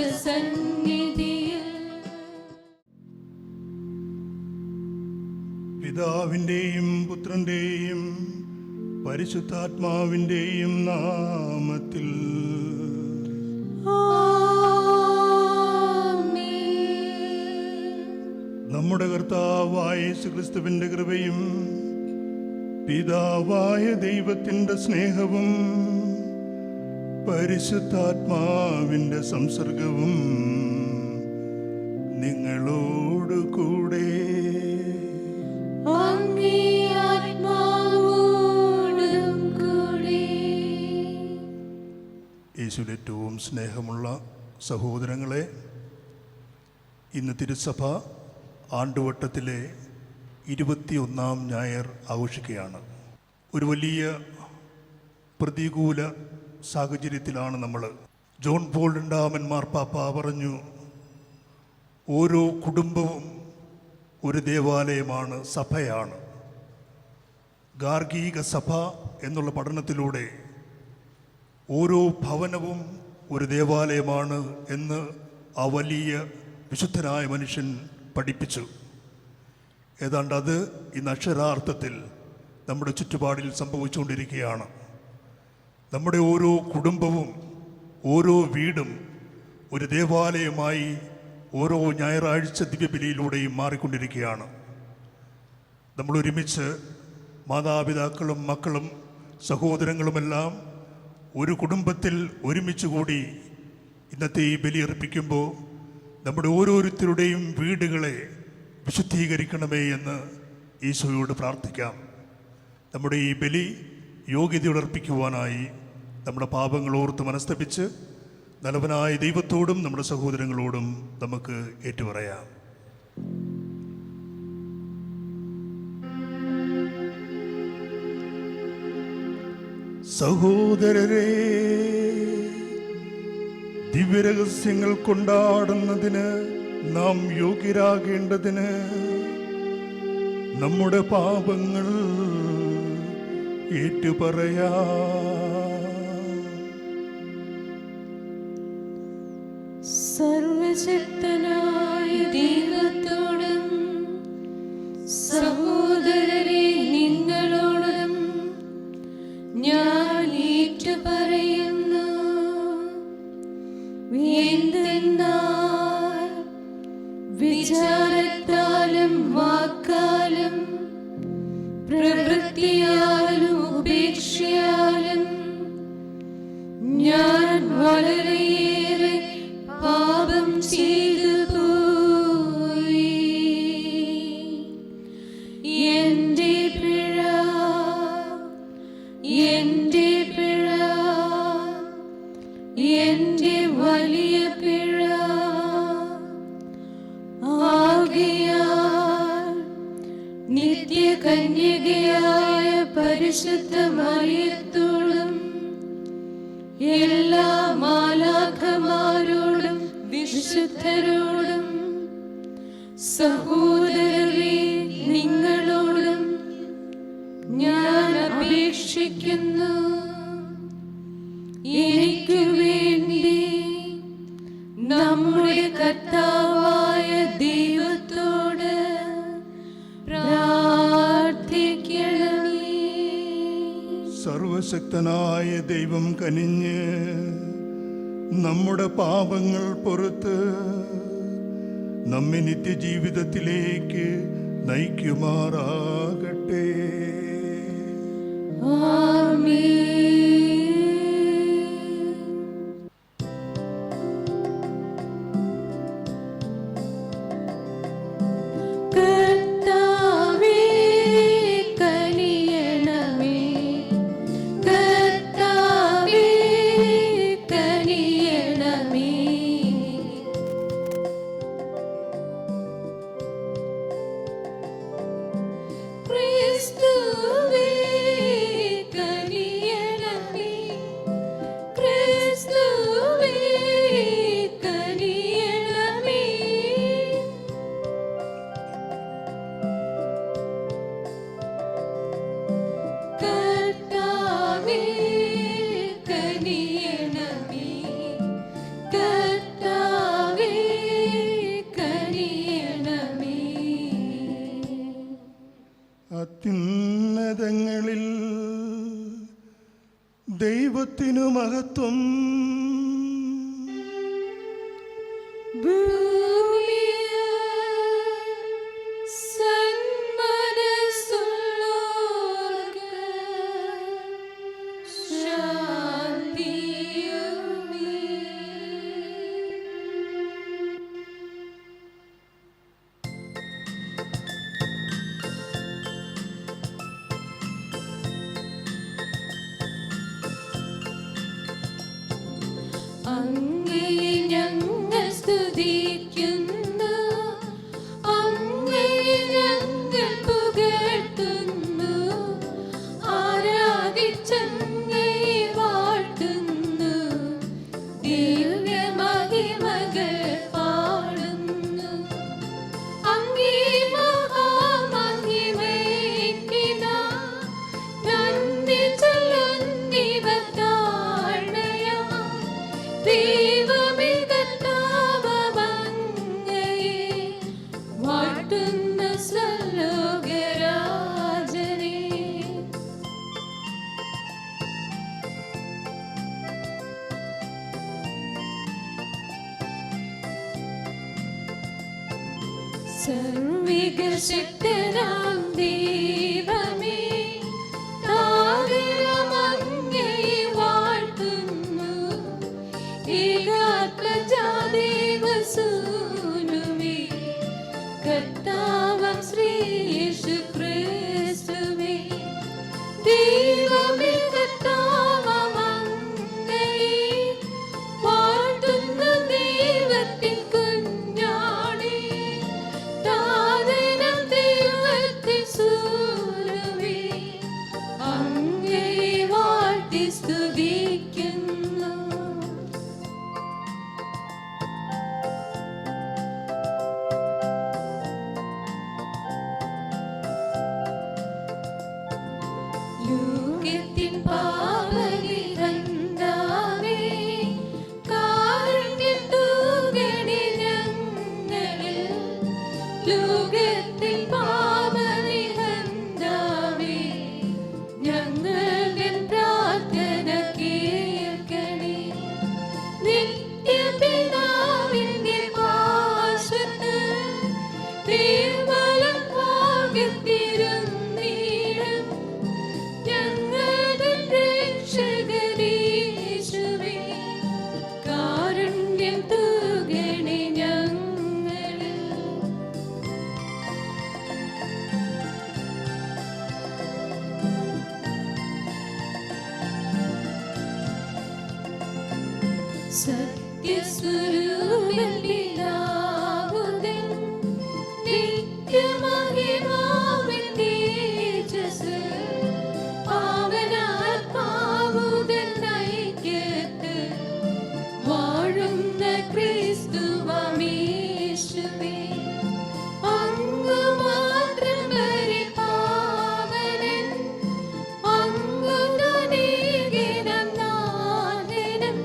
ദൈവസന്നിധിയിൽ. പിതാവിൻ്റെയും പുത്രൻ്റെയും പരിശുദ്ധാത്മാവിൻ്റെയും നാമത്തിൽ നമ്മുടെ കർത്താവായ യേശുക്രിസ്തുവിൻ്റെ കൃപയും പിതാവായ ദൈവത്തിൻ്റെ സ്നേഹവും പരിശുദ്ധാത്മാവിൻ്റെ സംസർഗവും നിങ്ങളോട് കൂടെ. യേശുവിൽ ഏറ്റവും സ്നേഹമുള്ള സഹോദരങ്ങളെ, ഇന്ന് തിരുസഭ ആണ്ടുവട്ടത്തിലെ 21-ാം ഞായർ ആഘോഷിക്കുകയാണ്. ഒരു വലിയ പ്രതികൂല സാഹചര്യത്തിലാണ് നമ്മൾ. ജോൺ പോൾ രണ്ടാമൻ മാർപ്പാപ്പ പറഞ്ഞു, ഓരോ കുടുംബവും ഒരു ദേവാലയമാണ്, സഭയാണ്. ഗാർഗിക സഭ എന്നുള്ള പഠനത്തിലൂടെ ഓരോ ഭവനവും ഒരു ദേവാലയമാണ് എന്ന് ആ വലിയ വിശുദ്ധനായ മനുഷ്യൻ പഠിപ്പിച്ചു. ഏതാണ്ട് അത് ഇന്ന് അക്ഷരാർത്ഥത്തിൽ നമ്മുടെ ചുറ്റുപാടിൽ സംഭവിച്ചുകൊണ്ടിരിക്കുകയാണ്. നമ്മുടെ ഓരോ കുടുംബവും ഓരോ വീടും ഒരു ദേവാലയമായി ഓരോ ഞായറാഴ്ച ദിവ്യബലിയിലൂടെയും മാറിക്കൊണ്ടിരിക്കുകയാണ്. നമ്മൾ ഒരുമിച്ച് മാതാപിതാക്കളും മക്കളും സഹോദരങ്ങളുമെല്ലാം ഒരു കുടുംബത്തിൽ ഒരുമിച്ച് കൂടി ഇന്നത്തെ ഈ ബലിയർപ്പിക്കുമ്പോൾ നമ്മുടെ ഓരോരുത്തരുടെയും വീടുകളെ വിശുദ്ധീകരിക്കണമേ എന്ന് ഈശോയോട് പ്രാർത്ഥിക്കാം. നമ്മുടെ ഈ ബലി യോഗ്യതയോടർപ്പിക്കുവാനായി നമ്മുടെ പാപങ്ങൾ ഓർത്ത് മനസ്തപിച്ച് നല്ലവനായ ദൈവത്തോടും നമ്മുടെ സഹോദരങ്ങളോടും നമുക്ക് ഏറ്റുപറയാം. സഹോദരരെ, ദിവ്യരഹസ്യങ്ങൾ കൊണ്ടാടുന്നതിന് നാം യോഗ്യരാകേണ്ടതിന് നമ്മുടെ പാപങ്ങൾ ഏറ്റുപറയാം. സർവശക്തനായ ദൈവത്തോടും സഹോദരരെ നിങ്ങളോടും ഞാൻ ഏറ്റുപറയുന്നു. എന്തെന്നാൽ വിചാരത്താലും വാക്കാലും പ്രവൃത്തിയാലും ഉപേക്ഷയാലും ഞാൻ വളരെയേറെ പാപം ചെയ്തു പോയി. എന്റെ പിഴ, എന്റെ പിഴ, എന്റെ വലിയ പിഴ. ആകയാൽ നിത്യകന്യകയായ പരിശുദ്ധ മറിയത്തോടും എല്ലാ മാലാഖമാരോടും വിശുദ്ധരോടും സഹോദരരെ നിങ്ങളോടും ഞാൻ അപേക്ഷിക്കുന്നു, എനിക്ക് വേണ്ടി നമ്മുടെ കർത്താവായ ദൈവത്തോട് പ്രാർത്ഥിക്കണമേ. സർവശക്തനായ ദൈവം കനിഞ്ഞ് നമ്മുടെ പാപങ്ങൾ പുറത്ത് നമ്മെ നിത്യജീവിതത്തിലേക്ക് നയിക്കുമാറാകട്ടെ. ആമേൻ. Cristo ദൈവത്തിനു മഹത്വം. അങ്ങയെ ഞങ്ങൾ സ്തുതിക്കുന്നു, അങ്ങയെ ഞങ്ങൾ പുകഴ്ത്തുന്നു, ആരാധിച്ചങ്ങയെ വാഴ്ത്തുന്നു, ദിവ്യമഹിമകൾ പാടുന്നു. അങ്ങേ മഹാമഹിമയ്ക്കിതാ നന്ദി ചൊല്ലുന്നിവർ താഴ്മയാ. ദൈവമേ കർത്താവങ്ങയെ വാഴ്ത്തുന്ന സർവ്വലോകരാജനേ. സർവ്വശക്തനാം ദൈവമേ, താരകമങ്ങയെ വാഴ്ത്തുന്നു, ഏകാത്മജാതേവസൂനുമേ, കർത്താവാം ശ്രീ യേശുക്രിസ്തുവേ. ദൈവമേ കർത്താവങ്ങയെ വാഴ്ത്തുന്ന ദൈവത്തിൻ കുഞ്ഞാടേ, താതനാം ദൈവത്തിൻ സൂനുവേ, അങ്ങയെ വാഴ്ത്തി സ്തുതിക്കുന്നു. ലോകത്തിൻ പാപനിഹന്താവേ, കാരുണ്യം തൂകണേ ഞങ്ങളിൽ. ലോകത്തിൻ പാപനിഹന്താവേ, ഞങ്ങളുടെ പ്രാർത്ഥന കേൾക്കണേ. നിത്യപിതാവിന്റെ പാർശ്വത്തിൽ നിർമ്മലം വാഴ്ത്തിരുന്നീടും ഞങ്ങളുടെ രക്ഷകനീശുവേ, കാരുണ്യം തൂകണേ ഞങ്ങളിൽ. സത്യസ്വരൂപൻ പിതാവുതൻ നിത്യമഹിമാവിൻ തേജസ്സിൽ, പാവനാത്മാവുതൻ ഐക്യത്തിൽ വാഴുന്ന ക്രിസ്തുവമേശുവേ, അങ്ങ് മാത്രം പരിപാവനൻ, അങ്ങ് തനികനം നാഥനും,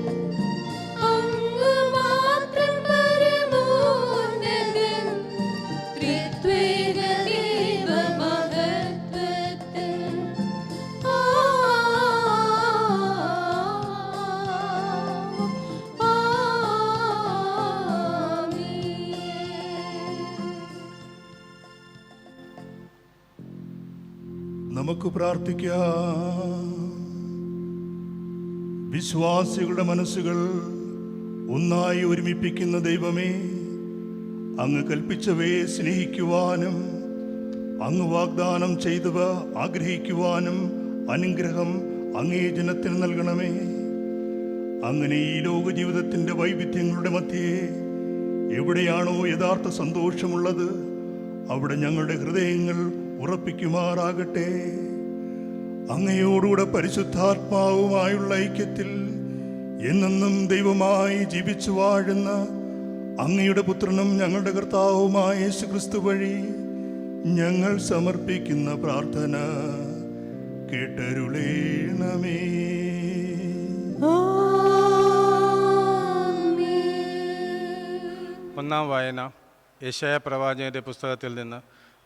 അങ്ങ് മാത്രം പരമോന്നതൻ, ത്രിത്വേക ദൈവമഹത്വത്തിൽ. നമുക്ക് പ്രാർത്ഥിക്കാം. വിശ്വാസികളുടെ മനസ്സുകൾ ഒന്നായി ഒരുമിപ്പിക്കുന്ന ദൈവമേ, അങ്ങ് കൽപ്പിച്ചവയെ സ്നേഹിക്കുവാനും അങ്ങ് വാഗ്ദാനം ചെയ്തവ ആഗ്രഹിക്കുവാനും അനുഗ്രഹം അങ്ങേ ജനത്തിന് നൽകണമേ. അങ്ങനെ ഈ ലോക ജീവിതത്തിൻ്റെ വൈവിധ്യങ്ങളുടെ മധ്യേ എവിടെയാണോ യഥാർത്ഥ സന്തോഷമുള്ളത് അവിടെ ഞങ്ങളുടെ ഹൃദയങ്ങൾ ഉറപ്പിക്കുമാറാകട്ടെ. അങ്ങയോടുകൂടെ പരിശുദ്ധാത്മാവുമായുള്ള ഐക്യത്തിൽ എന്നെന്നും ദൈവമായി ജീവിച്ചു വാഴുന്ന അങ്ങയുടെ പുത്രനും ഞങ്ങളുടെ കർത്താവുമായ യേശുക്രിസ്തു വഴി ഞങ്ങൾ സമർപ്പിക്കുന്ന പ്രാർത്ഥന കേട്ടരുളേണമേ. ഒന്നാം വായന യെശയ്യാ പ്രവാചകന്റെ പുസ്തകത്തിൽ നിന്ന്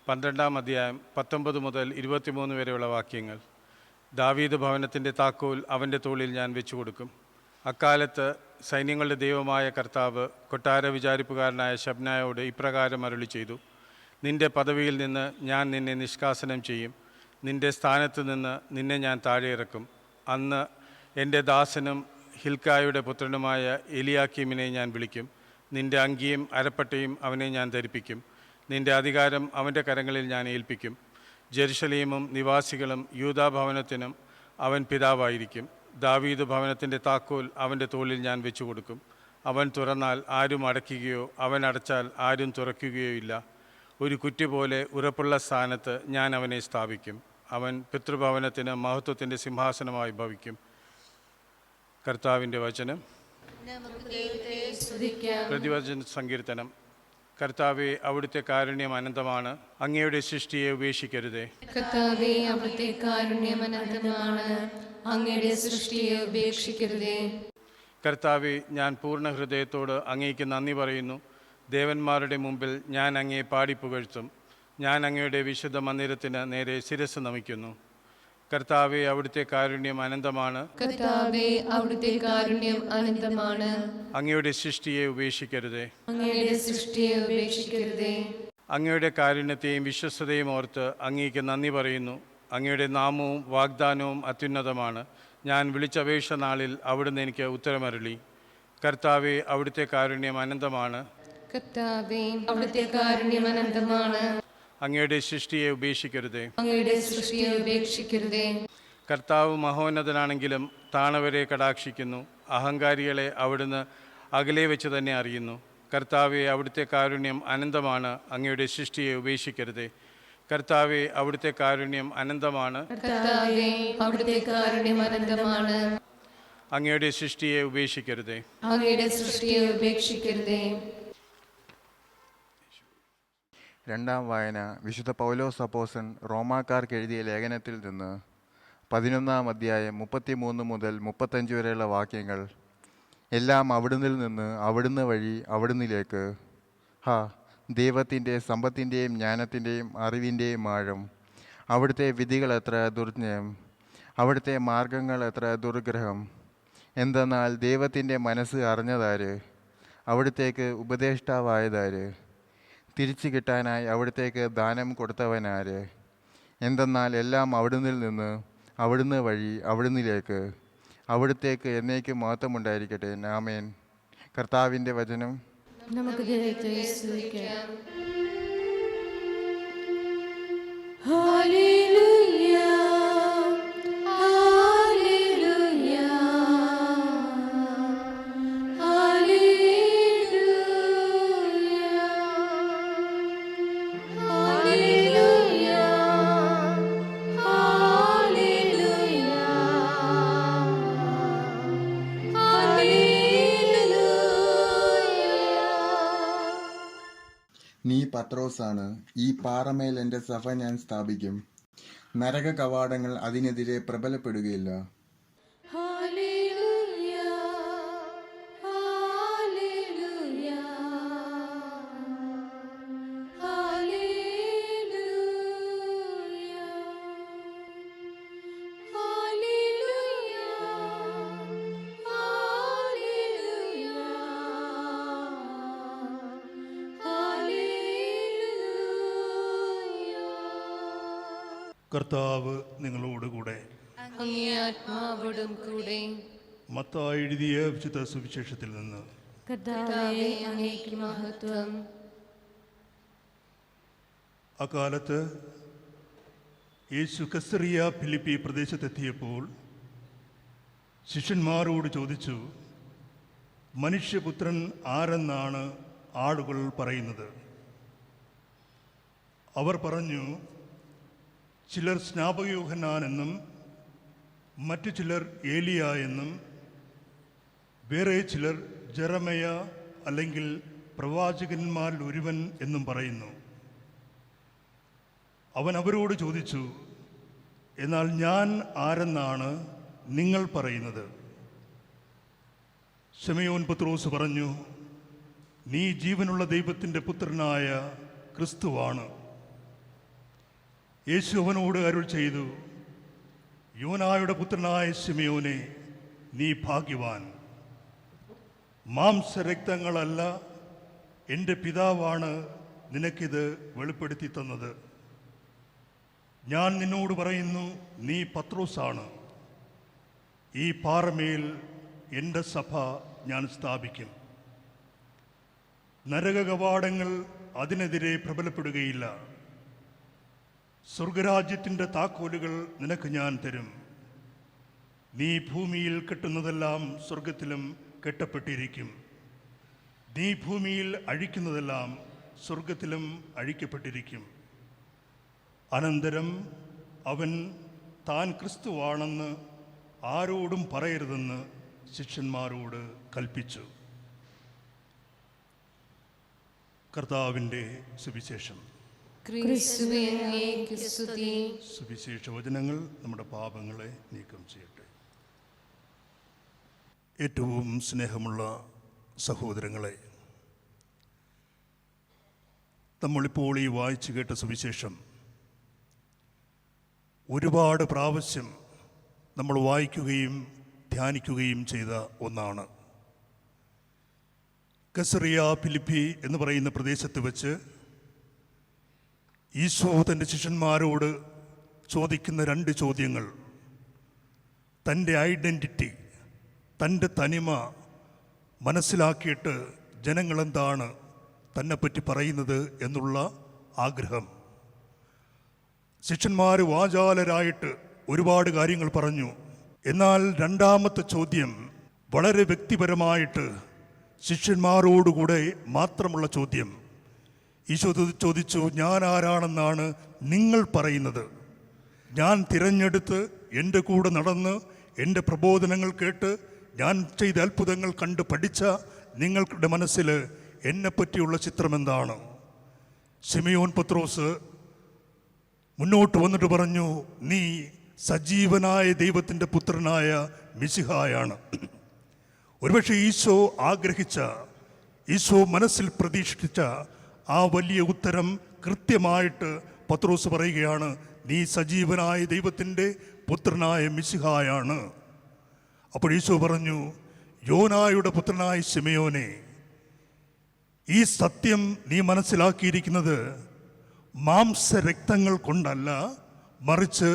12-ാം അധ്യായം 19 മുതൽ 23 വരെയുള്ള വാക്യങ്ങൾ. ദാവീദ് ഭവനത്തിൻ്റെ താക്കോൽ അവൻ്റെ തോളിൽ ഞാൻ വെച്ചു കൊടുക്കും. അക്കാലത്ത് സൈന്യങ്ങളുടെ ദൈവമായ കർത്താവ് കൊട്ടാര വിചാരിപ്പുകാരനായ ശബ്നായോട് ഇപ്രകാരം അരുളി ചെയ്തു: നിന്റെ പദവിയിൽ നിന്ന് ഞാൻ നിന്നെ നിഷ്കാസനം ചെയ്യും. നിന്റെ സ്ഥാനത്ത് നിന്ന് നിന്നെ ഞാൻ താഴെ ഇറക്കും. അന്ന് എൻ്റെ ദാസനും ഹിൽക്കായുടെ പുത്രനുമായ എലിയാക്കീമിനെ ഞാൻ വിളിക്കും. നിന്റെ അങ്കിയും അരപ്പട്ടയും അവനെ ഞാൻ ധരിപ്പിക്കും. നിന്റെ അധികാരം അവൻ്റെ കരങ്ങളിൽ ഞാൻ ഏൽപ്പിക്കും. ജെറുസലേമും നിവാസികളും യൂദാഭവനത്തിനും അവൻ പിതാവായിരിക്കും. ദാവീദ് ഭവനത്തിൻ്റെ താക്കോൽ അവൻ്റെ തോളിൽ ഞാൻ വെച്ചു കൊടുക്കും. അവൻ തുറന്നാൽ ആരും അടയ്ക്കുകയോ അവൻ അടച്ചാൽ ആരും തുറക്കുകയോ ഇല്ല. ഒരു കുറ്റി പോലെ ഉറപ്പുള്ള സ്ഥാനത്ത് ഞാൻ അവനെ സ്ഥാപിക്കും. അവൻ പിതൃഭവനത്തിന് മഹത്വത്തിൻ്റെ സിംഹാസനമായി ഭവിക്കും. കർത്താവിൻ്റെ വചനം. പ്രതിവചന സങ്കീർത്തനം. കർത്താവെ, അവിടുത്തെ കാരുണ്യം അനന്തമാണ്. അങ്ങയുടെ സൃഷ്ടിയെ ഉപേക്ഷിക്കരുതേ. കർത്താവേ, അവിടുത്തെ കാരുണ്യം അനന്തമാണ്. അങ്ങയുടെ സൃഷ്ടിയെ ഉപേക്ഷിക്കരുതേ. കർത്താവെ, ഞാൻ പൂർണ്ണ ഹൃദയത്തോട് അങ്ങേക്ക് നന്ദി പറയുന്നു. ദേവന്മാരുടെ മുമ്പിൽ ഞാൻ അങ്ങയെ പാടിപ്പുകഴ്ത്തും. ഞാൻ അങ്ങയുടെ വിശുദ്ധ മന്ദിരത്തിന് നേരെ ശിരസ് നമിക്കുന്നു. കർത്താവെ, അവിടുത്തെ കാരുണ്യം അനന്തമാണ്. കർത്താവേ, അവിടുത്തെ കാരുണ്യം അനന്തമാണ്. അങ്ങയുടെ സൃഷ്ടിയെ ഉപേക്ഷിക്കരുതേ. അങ്ങയുടെ സൃഷ്ടിയെ ഉപേക്ഷിക്കരുതേ. അങ്ങയുടെ കാരുണ്യത്തെയും വിശ്വസ്തതയും ഓർത്ത് അങ്ങേക്ക് നന്ദി പറയുന്നു. അങ്ങയുടെ നാമവും വാഗ്ദാനവും അത്യുന്നതമാണ്. ഞാൻ വിളിച്ചപേക്ഷ നാളിൽ അവിടുന്ന് എനിക്ക് ഉത്തരമരുളി. കർത്താവെ, അവിടുത്തെ കാരുണ്യം അനന്തമാണ്. കർത്താവേ, അവിടുത്തെ കാരുണ്യം അനന്തമാണ്. അങ്ങയുടെ സൃഷ്ടിയെ ഉപേക്ഷിക്കരുതേ. അങ്ങയുടെ സൃഷ്ടിയെ ഉപേക്ഷിക്കരുതേ. കർത്താവ് മഹോന്നതനാണെങ്കിലും താണവരെ കടാക്ഷിക്കുന്നു. അഹങ്കാരികളെ അവിടുന്ന് അകലെ വെച്ച് തന്നെ അറിയുന്നു. കർത്താവെ, അവിടുത്തെ കാരുണ്യം അനന്തമാണ്. അങ്ങയുടെ സൃഷ്ടിയെ ഉപേക്ഷിക്കരുതേ. കർത്താവെ, അവിടുത്തെ കാരുണ്യം അനന്തമാണ്. കർത്താവേ, അവിടുത്തെ കാരുണ്യം അനന്തമാണ്. അങ്ങയുടെ സൃഷ്ടിയെ ഉപേക്ഷിക്കരുതേ. അങ്ങയുടെ സൃഷ്ടിയെ ഉപേക്ഷിക്കരുതേ. രണ്ടാം വായന വിശുദ്ധ പൗലോസ് അപ്പോസ്തലൻ റോമാക്കാർക്ക് എഴുതിയ ലേഖനത്തിൽ നിന്ന് 11 അധ്യായം 33 മുതൽ 35 വരെയുള്ള വാക്യങ്ങൾ. എല്ലാം അവിടുന്നിൽ നിന്ന്, അവിടുന്ന് വഴി, അവിടുന്നിലേക്ക്. ദൈവത്തിൻ്റെ സമ്പത്തിൻ്റെയും ജ്ഞാനത്തിൻ്റെയും അറിവിൻ്റെയും ആഴം! അവിടുത്തെ വിധികൾ എത്ര ദുർജ്ഞയം! അവിടുത്തെ മാർഗങ്ങൾ എത്ര ദുർഗ്രഹം! എന്തെന്നാൽ ദൈവത്തിൻ്റെ മനസ്സ് അറിഞ്ഞതാര്? അവിടുത്തേക്ക് ഉപദേഷ്ടാവായതാര്? തിരിച്ചു കിട്ടാനായി അവിടുത്തേക്ക് ദാനം കൊടുത്തവനാര്? എന്തെന്നാൽ എല്ലാം അവിടുന്നിൽ നിന്ന്, അവിടുന്ന് വഴി, അവിടുന്നിലേക്ക്. അവിടുത്തേക്ക് എന്നേക്കും മഹത്വമുണ്ടായിരിക്കട്ടെ. ആമേൻ. കർത്താവിൻ്റെ വചനം. നമുക്ക് ദൈവത്തെ സ്തുതിക്കാം. ഹല്ലേലൂയ, ഹല്ലേലൂയ, ഹല്ലേലൂയ, ഹല്ലേലൂയ, ഹല്ലേലൂയ. നീ പത്രോസാണ്. ഈ പാറമേൽ എൻ്റെ സഭ ഞാൻ സ്ഥാപിക്കും. നരക കവാടങ്ങൾ അതിനെതിരെ പ്രബലപ്പെടുകയില്ല. ഹല്ലേലൂയ, ഹല്ലേലൂയ, ഹല്ലേലൂയ, ഹല്ലേലൂയ, ഹല്ലേലൂയ. കർത്താവ് നിങ്ങളോടുകൂടെ. അങ്ങേ ആത്മാവോടും കൂടെ. മത്തായി എഴുതിയ വിശുദ്ധ സുവിശേഷത്തിൽ നിന്ന്. കർത്താവേ, അങ്ങേക്ക് മഹത്വം. അക്കാലത്ത് യേശു കസ്സറിയ ഫിലിപ്പി പ്രദേശത്തെത്തിയപ്പോൾ ശിഷ്യന്മാരോട് ചോദിച്ചു, മനുഷ്യപുത്രൻ ആരെന്നാണ് ആളുകൾ പറയുന്നത്? അവർ പറഞ്ഞു, ചിലർ സ്നാപക യോഹന്നാൻ എന്നും മറ്റു ചിലർ ഏലിയ എന്നും വേറെ ചിലർ ജെറമയ അല്ലെങ്കിൽ പ്രവാചകന്മാരിൽ ഒരുവൻ എന്നും പറയുന്നു. അവൻ അവരോട് ചോദിച്ചു, എന്നാൽ ഞാൻ ആരെന്നാണ് നിങ്ങൾ പറയുന്നത്? ശിമയോൻ പത്രോസ് പറഞ്ഞു, നീ ജീവനുള്ള ദൈവത്തിൻ്റെ പുത്രനായ ക്രിസ്തുവാണ്. യേശു അവനോട് അരുൾ ചെയ്തു, യോനായുടെ പുത്രനായ ശിമയോനെ, നീ ഭാഗ്യവാൻ. മാംസരക്തങ്ങളല്ല, എൻ്റെ പിതാവാണ് നിനക്കിത് വെളിപ്പെടുത്തി തന്നത്. ഞാൻ നിന്നോട് പറയുന്നു, നീ പത്രോസാണ്. ഈ പാറമേൽ എൻ്റെ സഭ ഞാൻ സ്ഥാപിക്കും. നരക കവാടങ്ങൾ അതിനെതിരെ പ്രബലപ്പെടുകയില്ല. സ്വർഗരാജ്യത്തിൻ്റെ താക്കോലുകൾ നിനക്ക് ഞാൻ തരും. നീ ഭൂമിയിൽ കെട്ടുന്നതെല്ലാം സ്വർഗത്തിലും കെട്ടപ്പെട്ടിരിക്കും. നീ ഭൂമിയിൽ അഴിക്കുന്നതെല്ലാം സ്വർഗത്തിലും അഴിക്കപ്പെട്ടിരിക്കും. അനന്തരം അവൻ താൻ ക്രിസ്തുവാണെന്ന് ആരോടും പറയരുതെന്ന് ശിഷ്യന്മാരോട് കൽപ്പിച്ചു. കർത്താവിൻ്റെ സുവിശേഷം. ക്രിസ്തുവേ, അങ്ങേക്ക് സ്തുതി. സുവിശേഷ വചനങ്ങൾ നമ്മുടെ പാപങ്ങളെ നീക്കം ചെയ്യട്ടെ. ഏറ്റവും സ്നേഹമുള്ള സഹോദരങ്ങളെ, നമ്മളിപ്പോൾ ഈ വായിച്ചു കേട്ട സുവിശേഷം ഒരുപാട് പ്രാവശ്യം നമ്മൾ വായിക്കുകയും ധ്യാനിക്കുകയും ചെയ്ത ഒന്നാണ്. കസറിയ ഫിലിപ്പി എന്ന് പറയുന്ന പ്രദേശത്ത് വെച്ച് ഈശോ തൻ്റെ ശിഷ്യന്മാരോട് ചോദിക്കുന്ന 2 ചോദ്യങ്ങൾ, തൻ്റെ ഐഡൻറ്റിറ്റി, തൻ്റെ തനിമ മനസ്സിലാക്കിയിട്ട് ജനങ്ങളെന്താണ് തന്നെപ്പറ്റി പറയുന്നത് എന്നുള്ള ആഗ്രഹം. ശിഷ്യന്മാർ വാചാലരായിട്ട് ഒരുപാട് കാര്യങ്ങൾ പറഞ്ഞു. എന്നാൽ 2ാമത്തെ ചോദ്യം വളരെ വ്യക്തിപരമായിട്ട് ശിഷ്യന്മാരോടുകൂടെ മാത്രമുള്ള ചോദ്യം. ഈശോ ചോദിച്ചു, ഞാൻ ആരാണെന്നാണ് നിങ്ങൾ പറയുന്നത്? ഞാൻ തിരഞ്ഞെടുത്ത് എൻ്റെ കൂടെ നടന്ന് എൻ്റെ പ്രബോധനങ്ങൾ കേട്ട് ഞാൻ ചെയ്ത അത്ഭുതങ്ങൾ കണ്ട് പഠിച്ച നിങ്ങളുടെ മനസ്സിൽ എന്നെപ്പറ്റിയുള്ള ചിത്രം എന്താണ്? ശിമയോൻ പത്രോസ് മുന്നോട്ട് വന്നിട്ട് പറഞ്ഞു, നീ സജീവനായ ദൈവത്തിൻ്റെ പുത്രനായ മിശിഹായാണ്. ഒരുപക്ഷെ ഈശോ ആഗ്രഹിച്ച, ഈശോ മനസ്സിൽ പ്രതീക്ഷിച്ച ആ വലിയ ഉത്തരം കൃത്യമായിട്ട് പത്രോസ് പറയുകയാണ്, നീ സജീവനായ ദൈവത്തിൻ്റെ പുത്രനായ മിശിഹായാണ്. അപ്പോൾ ഈശോ പറഞ്ഞു, യോനായുടെ പുത്രനായ ശിമയോനെ, ഈ സത്യം നീ മനസ്സിലാക്കിയിരിക്കുന്നത് മാംസരക്തങ്ങൾ കൊണ്ടല്ല, മറിച്ച്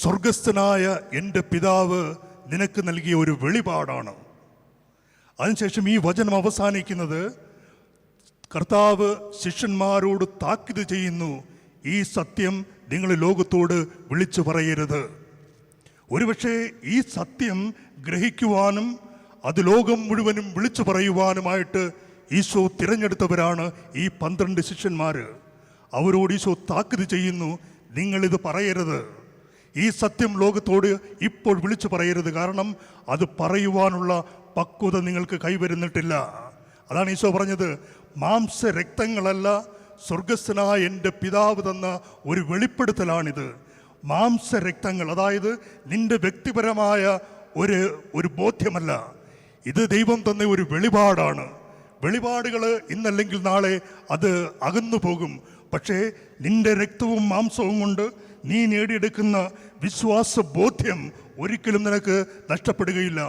സ്വർഗസ്ഥനായ എൻ്റെ പിതാവ് നിനക്ക് നൽകിയ ഒരു വെളിപാടാണ്. അതിനുശേഷം ഈ വചനം അവസാനിക്കുന്നത് കർത്താവ് ശിഷ്യന്മാരോട് താക്കീത് ചെയ്യുന്നു, ഈ സത്യം നിങ്ങൾ ലോകത്തോട് വിളിച്ചു പറയരുത്. ഒരുപക്ഷെ ഈ സത്യം ഗ്രഹിക്കുവാനും അത് ലോകം മുഴുവനും വിളിച്ചു പറയുവാനുമായിട്ട് ഈശോ തിരഞ്ഞെടുത്തവരാണ് ഈ 12 ശിഷ്യന്മാർ. അവരോട് ഈശോ താക്കീത് ചെയ്യുന്നു, നിങ്ങളിത് പറയരുത്, ഈ സത്യം ലോകത്തോട് ഇപ്പോൾ വിളിച്ചു പറയരുത്. കാരണം അത് പറയുവാനുള്ള പക്വത നിങ്ങൾക്ക് കൈവരുന്നിട്ടില്ല. അതാണ് ഈശോ പറഞ്ഞത്, മാംസരക്തങ്ങളല്ല, സ്വർഗസ്ഥനായ എൻ്റെ പിതാവ് തന്ന ഒരു വെളിപ്പെടുത്തലാണിത്. മാംസരക്തങ്ങൾ, അതായത് നിന്റെ വ്യക്തിപരമായ ഒരു ബോധ്യമല്ല, ഇത് ദൈവം തന്ന ഒരു വെളിപാടാണ്. വെളിപാടുകൾ ഇന്നല്ലെങ്കിൽ നാളെ അത് അകന്നു പോകും. പക്ഷേ നിന്റെ രക്തവും മാംസവും കൊണ്ട് നീ നേടിയെടുക്കുന്ന വിശ്വാസ ബോധ്യം ഒരിക്കലും നിനക്ക് നഷ്ടപ്പെടുകയില്ല.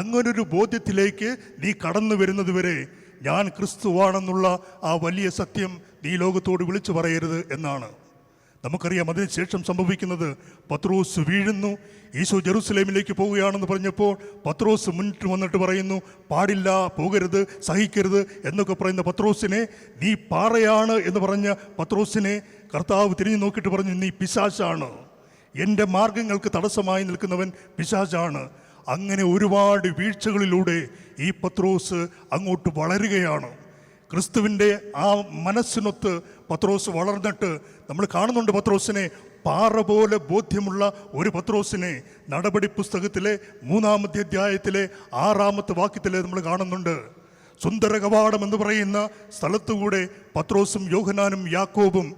അങ്ങനൊരു ബോധ്യത്തിലേക്ക് നീ കടന്നു വരുന്നത് വരെ ഞാൻ ക്രിസ്തുവാണെന്നുള്ള ആ വലിയ സത്യം നീ ലോകത്തോട് വിളിച്ചു പറയരുത് എന്നാണ്. നമുക്കറിയാം അതിനുശേഷം സംഭവിക്കുന്നത്, പത്രോസ് വീഴുന്നു. ഈശോ ജെറുസലേമിലേക്ക് പോവുകയാണെന്ന് പറഞ്ഞപ്പോൾ പത്രോസ് മുന്നിട്ട് വന്നിട്ട് പറയുന്നു, പാടില്ല, പോകരുത്, സഹിക്കരുത് എന്നൊക്കെ പറയുന്ന പത്രോസിനെ, നീ പാറയാണ് എന്ന് പറഞ്ഞ പത്രോസിനെ കർത്താവ് തിരിഞ്ഞു നോക്കിയിട്ട് പറഞ്ഞു, നീ പിശാചാണ്, എൻ്റെ മാർഗങ്ങൾക്ക് തടസ്സമായി നിൽക്കുന്നവൻ പിശാചാണ്. അങ്ങനെ ഒരുപാട് വീഴ്ചകളിലൂടെ ഈ പത്രോസ് അങ്ങോട്ട് വളരുകയാണ്. ക്രിസ്തുവിൻ്റെ ആ മനസ്സിനൊത്ത് പത്രോസ് വളർന്നിട്ട് നമ്മൾ കാണുന്നുണ്ട്. പത്രോസിനെ, പാറ പോലെ ബോധ്യമുള്ള ഒരു പത്രോസിനെ നടപടി പുസ്തകത്തിലെ 3-ാമത്തെ അധ്യായത്തിലെ 6-ാമത്തെ വാക്യത്തിലെ നമ്മൾ കാണുന്നുണ്ട്. സുന്ദര കവാടം എന്ന് പറയുന്ന സ്ഥലത്തുകൂടെ പത്രോസും യോഹന്നാനും യാക്കോബും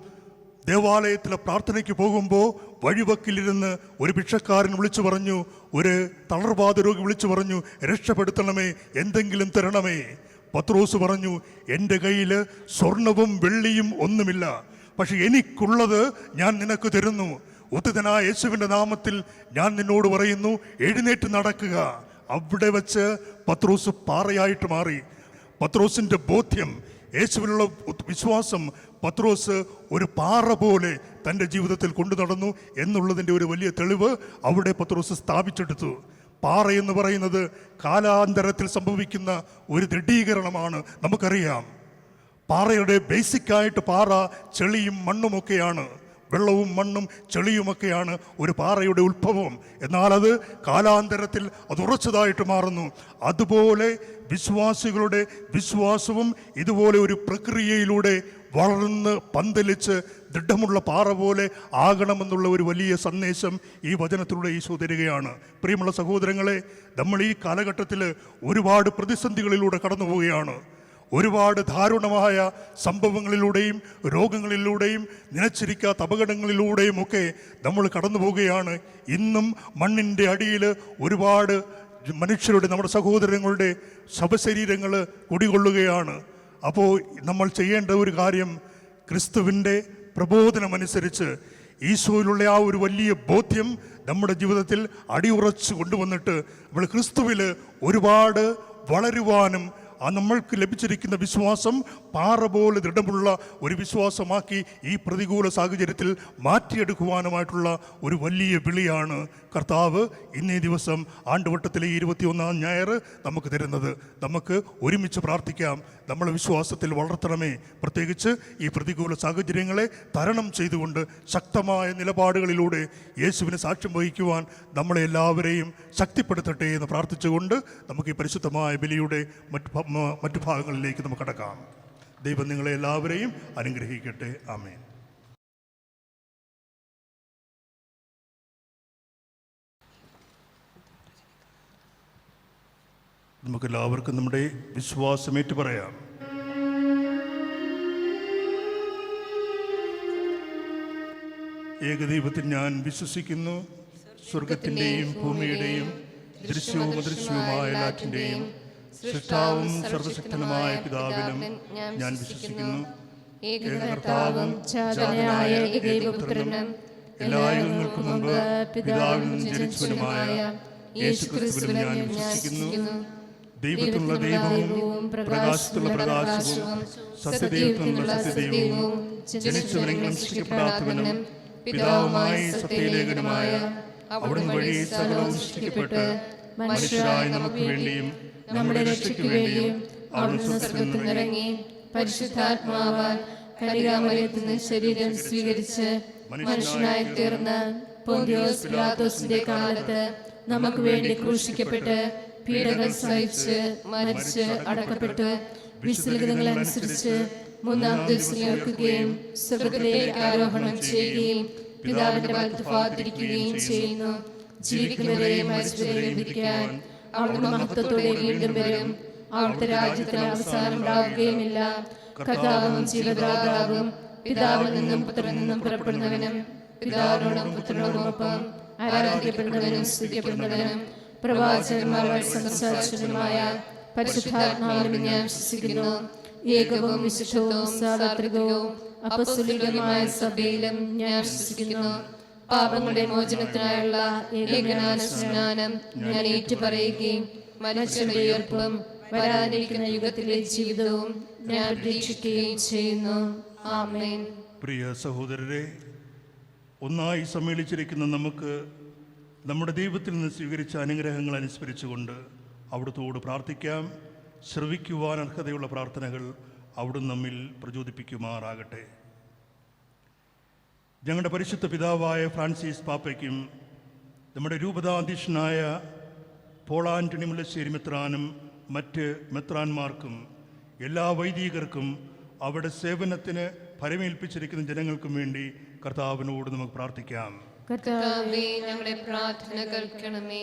ദേവാലയത്തിലെ പ്രാർത്ഥനയ്ക്ക് പോകുമ്പോൾ വഴിവക്കിലിരുന്ന് ഒരു ഭിക്ഷക്കാരൻ വിളിച്ചു പറഞ്ഞു, ഒരു തളർവാദ രോഗി വിളിച്ചു പറഞ്ഞു, രക്ഷപ്പെടുത്തണമേ, എന്തെങ്കിലും തരണമേ. പത്രോസ് പറഞ്ഞു, എൻ്റെ കയ്യിൽ സ്വർണവും വെള്ളിയും ഒന്നുമില്ല, പക്ഷെ എനിക്കുള്ളത് ഞാൻ നിനക്ക് തരുന്നു. ഉത്തിതനായ യേശുവിൻ്റെ നാമത്തിൽ ഞാൻ നിന്നോട് പറയുന്നു, എഴുന്നേറ്റ് നടക്കുക. അവിടെ വച്ച് പത്രോസ് പാറയായിട്ട് മാറി. പത്രോസിൻ്റെ ബോധ്യം, യേശുവിനുള്ള വിശ്വാസം പത്രോസ് ഒരു പാറ പോലെ തൻ്റെ ജീവിതത്തിൽ കൊണ്ടു നടന്നു എന്നുള്ളതിൻ്റെ ഒരു വലിയ തെളിവ് അവിടെ പത്രോസ് സ്ഥാപിച്ചെടുത്തു. പാറ എന്ന് പറയുന്നത് കാലാന്തരത്തിൽ സംഭവിക്കുന്ന ഒരു ദൃഢീകരണമാണ്. നമുക്കറിയാം, പാറയുടെ ബേസിക്കായിട്ട് പാറ ചെളിയും മണ്ണുമൊക്കെയാണ്. വെള്ളവും മണ്ണും ചെളിയുമൊക്കെയാണ് ഒരു പാറയുടെ ഉത്ഭവം. എന്നാൽ അത് കാലാന്തരത്തിൽ അത് ഉറച്ചതായിട്ട് മാറുന്നു. അതുപോലെ വിശ്വാസികളുടെ വിശ്വാസവും ഇതുപോലെ ഒരു പ്രക്രിയയിലൂടെ വളർന്ന് പന്തലിച്ച് ദൃഢമുള്ള പാറ പോലെ ആകണമെന്നുള്ള ഒരു വലിയ സന്ദേശം ഈ വചനത്തിലൂടെ ഈശോ തരികയാണ്. പ്രിയമുള്ള സഹോദരങ്ങളെ, നമ്മൾ ഈ കാലഘട്ടത്തിൽ ഒരുപാട് പ്രതിസന്ധികളിലൂടെ കടന്നു പോവുകയാണ്. ഒരുപാട് ദാരുണമായ സംഭവങ്ങളിലൂടെയും രോഗങ്ങളിലൂടെയും നിലച്ചിരിക്കാത്ത അപകടങ്ങളിലൂടെയും ഒക്കെ നമ്മൾ കടന്നു പോവുകയാണ്. ഇന്നും മണ്ണിൻ്റെ അടിയിൽ ഒരുപാട് മനുഷ്യരുടെ, നമ്മുടെ സഹോദരങ്ങളുടെ ശവശരീരങ്ങൾ കുടികൊള്ളുകയാണ്. അപ്പോൾ നമ്മൾ ചെയ്യേണ്ട ഒരു കാര്യം, ക്രിസ്തുവിൻ്റെ പ്രബോധനമനുസരിച്ച് ഈശോയിലുള്ള ആ ഒരു വലിയ ബോധ്യം നമ്മുടെ ജീവിതത്തിൽ അടിയുറച്ച് കൊണ്ടുവന്നിട്ട് നമ്മൾ ക്രിസ്തുവിൽ ഒരുപാട് വളരുവാനും നമ്മൾക്ക് ലഭിച്ചിരിക്കുന്ന വിശ്വാസം പാറ പോലെ ദൃഢമുള്ള ഒരു വിശ്വാസമാക്കി ഈ പ്രതികൂല സാഹചര്യത്തിൽ മാറ്റിയെടുക്കുവാനുമായിട്ടുള്ള ഒരു വലിയ വിളിയാണ് കർത്താവ് ഇന്നേ ദിവസം ആണ്ടുവട്ടത്തിലെ 21-ാം ഞായർ നമുക്ക് തരുന്നത്. നമുക്ക് ഒരുമിച്ച് പ്രാർത്ഥിക്കാം. നമ്മളെ വിശ്വാസത്തിൽ വളർത്തണമേ. പ്രത്യേകിച്ച് ഈ പ്രതികൂല സാഹചര്യങ്ങളെ തരണം ചെയ്തുകൊണ്ട് ശക്തമായ നിലപാടുകളിലൂടെ യേശുവിന് സാക്ഷ്യം വഹിക്കുവാൻ നമ്മളെ എല്ലാവരെയും ശക്തിപ്പെടുത്തട്ടെ എന്ന് പ്രാർത്ഥിച്ചുകൊണ്ട് നമുക്ക് ഈ പരിശുദ്ധമായ ബലിയുടെ മറ്റു ഭാഗങ്ങളിലേക്ക് നമുക്ക് കടക്കാം. ദൈവം നിങ്ങളെ എല്ലാവരെയും അനുഗ്രഹിക്കട്ടെ. ആമേൻ. നമുക്കെല്ലാവർക്കും നമ്മുടെ വിശ്വാസമേറ്റ് പറയാം. ഏകദൈവത്തിൽ ഞാൻ വിശ്വസിക്കുന്നു. സ്വർഗത്തിൻ്റെയും ഭൂമിയുടെയും ദൃശ്യവും അദൃശ്യവുമായ എല്ലാറ്റിൻ്റെയും സൃഷ്ടാവും സർവശക്തനുമായ പിതാവിനും ഞാൻ വിശ്വസിക്കുന്നു. ഏകകർത്താവും ജാതനായ ഏകദൈവപുത്രനും എല്ലാ യുഗങ്ങൾക്കും മുമ്പ് പിതാവിൽ നിന്ന് ജനിച്ചവനുമായ യേശുക്രിസ്തുവിൽ ഞാൻ വിശ്വസിക്കുന്നു. ദൈവത്തിലുള്ള ദൈവവും പ്രകാശത്തിലുള്ള പ്രകാശവും സത്യദൈവത്തിലുള്ള സത്യദൈവവും ജനിച്ചവനെങ്കിലും സൃഷ്ടിക്കപ്പെടാത്തവനും പിതാവുമായി സത്യലേഖനുമായ അവിടുന്ന് വഴി സകലവും സൃഷ്ടിക്കപ്പെട്ട് മനുഷ്യരായ നമുക്ക് വേണ്ടിയും നമ്മുടെ രക്ഷയ്ക്ക് വേണ്ടിയും അവിടുന്ന് സ്വർഗ്ഗത്തിൽ നിന്നിറങ്ങി പരിശുദ്ധാത്മാവാൽ കന്യകാമറിയത്തിൽ നിന്ന് ശരീരം സ്വീകരിച്ച് മനുഷ്യനായി തീർന്ന പൊന്തിയോസ് പിലാത്തോസിന്റെ കാലത്ത് നമുക്ക് വേണ്ടി ക്രൂശിക്കപ്പെട്ട് പീഡകൾ സഹിച്ച് മരിച്ച് അടക്കപ്പെട്ട് വിശുദ്ധങ്ങളനുസരിച്ച് 3-ാം ദിവസം ഉയർക്കുകയും സ്വർഗ്ഗത്തിലേക്ക് ആരോഹണം ചെയ്യുകയും പിതാവിന്റെ വലത്തുഭാഗത്തിരിക്കുകയും ചെയ്യുന്നു. ജീവിക്കുന്നവരെയും മരിച്ചവരെയും വിധിക്കാൻ അവിടുന്ന് മഹത്വത്തോടെ വീണ്ടും വരും. അവിടുത്തെ രാജ്യത്തിന് അവസാനം ഉണ്ടാവുകയുമില്ല. കർത്താവും ജീവദാതാവും പിതാവിൽ നിന്നും പുത്രനിൽ നിന്നും പുറപ്പെടുന്നവനും പിതാവിനോടും പുത്രനോടുമൊപ്പം ആരാധിക്കപ്പെടുന്നവനും സ്തുതിക്കപ്പെടുന്നവനും പ്രവാചകന്മാർ സംസാരിച്ചതുമായ പരിശുദ്ധാത്മാവിലും ഞാൻ വിശ്വസിക്കുന്നു. ഏകവും വിശുദ്ധവും സാർവത്രികവും അപ്പസ്തോലികമായ സഭയിലും ഞാൻ വിശ്വസിക്കുന്നു. പാപങ്ങളുടെ മോചനത്തിനായുള്ള ഏകജ്ഞാന സ്നാനം ഞാൻ ഏറ്റുപറയുകയും മനുഷ്യരുടെ ഉയർപ്പും വരാനിരിക്കുന്ന യുഗത്തിലെ ജീവിതവും ഞാൻ പ്രതീക്ഷിക്കുകയും ചെയ്യുന്നു. ആമേൻ. പ്രിയ സഹോദരരെ, ഒന്നായി സമ്മേളിച്ചിരിക്കുന്ന നമുക്ക് നമ്മുടെ ദൈവത്തിൽ നിന്ന് സ്വീകരിച്ച അനുഗ്രഹങ്ങൾ അനുസ്മരിച്ചുകൊണ്ട് അവിടുത്തോട് പ്രാർത്ഥിക്കാം. ശ്രവിക്കുവാൻ അർഹതയുള്ള പ്രാർത്ഥനകൾ അവിടുന്ന് നമ്മിൽ പ്രചോദിപ്പിക്കുമാറാകട്ടെ. ഞങ്ങളുടെ പരിശുദ്ധ പിതാവായ ഫ്രാൻസിസ് പാപ്പയ്ക്കും നമ്മുടെ രൂപതാധ്യക്ഷനായ പോൾ ആൻ്റണി മുല്ലശ്ശേരി മെത്രാനും മറ്റ് മെത്രാന്മാർക്കും എല്ലാ വൈദികർക്കും അവിടെ സേവനത്തിന് ഫലമേൽപ്പിച്ചിരിക്കുന്ന ജനങ്ങൾക്കും വേണ്ടി കർത്താവിനോട് നമുക്ക് പ്രാർത്ഥിക്കാം. കർത്താവേ, ഞങ്ങളുടെ പ്രാർത്ഥന കേൾക്കണമേ.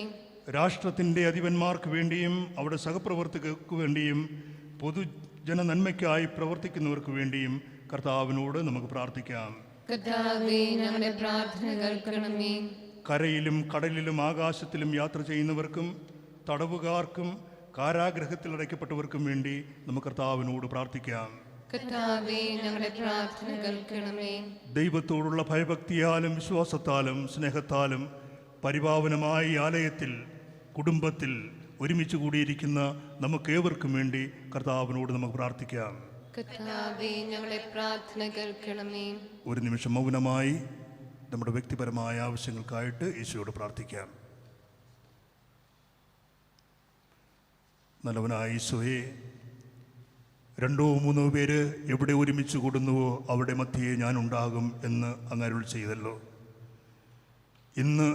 രാഷ്ട്രത്തിൻ്റെ അധിപന്മാർക്ക് വേണ്ടിയും അവിടെ സഹപ്രവർത്തകർക്ക് വേണ്ടിയും പൊതുജന നന്മയ്ക്കായി പ്രവർത്തിക്കുന്നവർക്ക് വേണ്ടിയും കർത്താവിനോട് നമുക്ക് പ്രാർത്ഥിക്കാം. കർത്താവേ, ഞങ്ങളുടെ പ്രാർത്ഥന കേൾക്കണമേ. കരയിലും കടലിലും ആകാശത്തിലും യാത്ര ചെയ്യുന്നവർക്കും തടവുകാർക്കും കാരാഗ്രഹത്തിൽ അടയ്ക്കപ്പെട്ടവർക്കും വേണ്ടി നമുക്ക് കർത്താവിനോട് പ്രാർത്ഥിക്കാം. കർത്താവേ, ഞങ്ങളുടെ പ്രാർത്ഥന കേൾക്കണമേ. ദൈവത്തോടുള്ള ഭയഭക്തിയാലും വിശ്വാസത്താലും സ്നേഹത്താലും പരിപാവനമായ ഈ ആലയത്തിൽ കുടുംബത്തിൽ ഒരുമിച്ച് കൂടിയിരിക്കുന്ന നമുക്കേവർക്കും വേണ്ടി കർത്താവിനോട് നമുക്ക് പ്രാർത്ഥിക്കാം. കർത്താവേ, ഞങ്ങളുടെ പ്രാർത്ഥന കേൾക്കണമേ. ഒരു നിമിഷം മൗനമായി നമ്മുടെ വ്യക്തിപരമായ ആവശ്യങ്ങൾക്കായിട്ട് ഈശോയോട് പ്രാർത്ഥിക്കാം. നല്ലവനായ ഈശോയെ, 2 or 3 പേര് എവിടെ ഒരുമിച്ച് കൂടുന്നുവോ അവിടെ മധ്യേ ഞാനുണ്ടാകും എന്ന് അങ്ങ് അരുൾ ചെയ്തല്ലോ. ഇന്ന്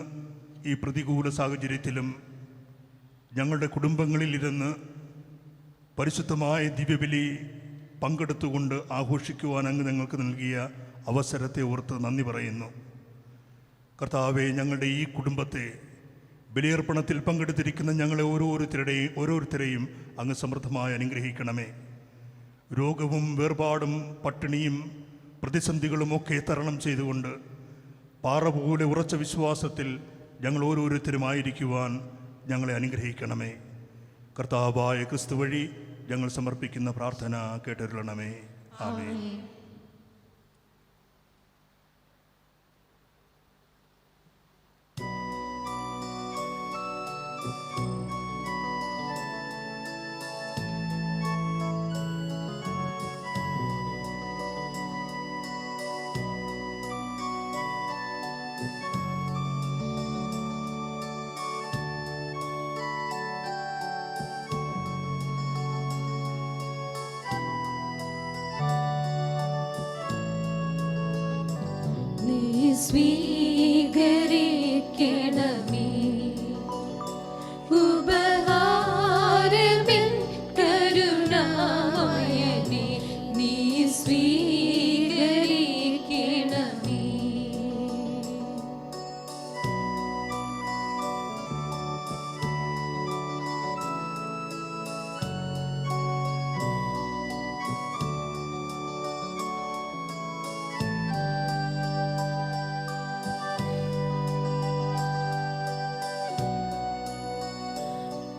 ഈ പ്രതികൂല സാഹചര്യത്തിലും ഞങ്ങളുടെ കുടുംബങ്ങളിലിരുന്ന് പരിശുദ്ധമായ ദിവ്യബലി പങ്കെടുത്തുകൊണ്ട് ആഘോഷിക്കുവാൻ അങ്ങ് ഞങ്ങൾക്ക് നൽകിയ അവസരത്തെ ഓർത്ത് നന്ദി പറയുന്നു. കർത്താവെ, ഞങ്ങളുടെ ഈ കുടുംബത്തെ ബലിയർപ്പണത്തിൽ പങ്കെടുത്തിരിക്കുന്ന ഞങ്ങളെ ഓരോരുത്തരെയും അങ്ങ് സമൃദ്ധമായി അനുഗ്രഹിക്കണമേ. രോഗവും വേർപാടും പട്ടിണിയും പ്രതിസന്ധികളുമൊക്കെ തരണം ചെയ്തുകൊണ്ട് പാറ പോലെ ഉറച്ച വിശ്വാസത്തിൽ ഞങ്ങൾ ഓരോരുത്തരുമായിരിക്കുവാൻ ഞങ്ങളെ അനുഗ്രഹിക്കണമേ. കർത്താവായ ക്രിസ്തു വഴി ഞങ്ങൾ സമർപ്പിക്കുന്ന പ്രാർത്ഥന കേട്ടരുളണമേ. ആമേൻ. സ്വീകരിക്കണമേ ഉപഹാരമിൻ കരുണാമയനേ, നീ സ്വീകരിക്കണമേ.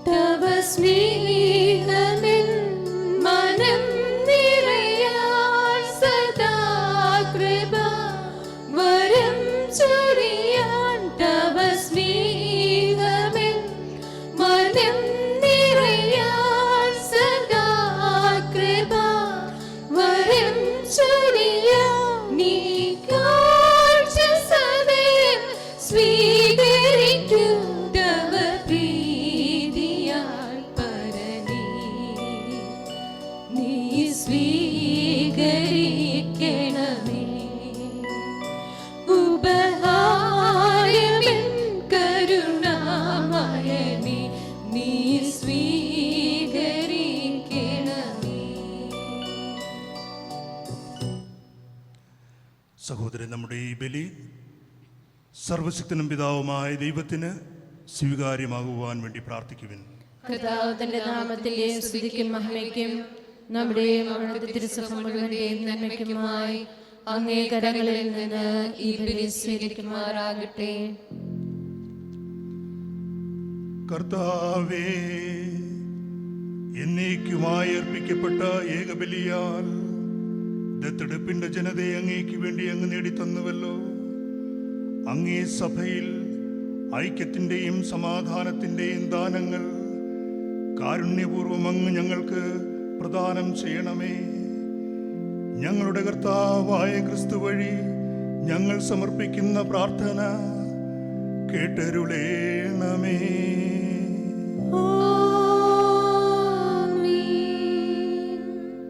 തവ സ്നേഹമെൻ മനം നിറയാൻ സദാ കൃപ വരം ചൊരിയാൻ. തവ സ്നേഹമെൻ മനം നിറയാൻ സദാ കൃപ വരം ചൊരിയാൻ. നീ കാഴ്ച സദയം സ്വീകരിക്കൂ തവ പ്രീതിയാൽ പരനേ, നീ സ്വീകരിക്കണമേ ഉപഹാരമിൻ കരുണാമയനേ, നീ സ്വീകരിക്കണമേ. സഹോദരൻ, നമ്മുടെ ഈ ബലി സർവശക്തനും പിതാവുമായ ദൈവത്തിന് സ്വീകാര്യമാകുവാൻ വേണ്ടി പ്രാർത്ഥിക്കുവിൻ. കർത്താവ് തന്റെ നാമത്തിലെ സ്തുതിക്കും മഹിമയ്ക്കും നമ്മുടെ അവിടുത്തെ തിരുസഭ മുഴുവന്റെയും നന്മയ്ക്കുമായി അങ്ങേ കരങ്ങളിൽ നിന്ന് ഈ ബലി സ്വീകരിക്കുമാറാകട്ടെ. കർത്താവേ, എന്നേക്കുമായി അർപ്പിക്കപ്പെട്ട ഏകബലിയാൽ ദത്തെടുപ്പിന്റെ ജനതയെ അങ്ങേക്ക് വേണ്ടി അങ്ങ് നേടിത്തന്നുവല്ലോ. അങ്ങേ സഭയിൽ ഐക്യത്തിൻ്റെയും സമാധാനത്തിൻ്റെയും ദാനങ്ങൾ കാരുണ്യപൂർവ്വം അങ്ങ് ഞങ്ങൾക്ക് പ്രദാനം ചെയ്യണമേ. ഞങ്ങളുടെ കർത്താവായ ക്രിസ്തു വഴി ഞങ്ങൾ സമർപ്പിക്കുന്ന പ്രാർത്ഥന കേട്ടരുളേണമേ.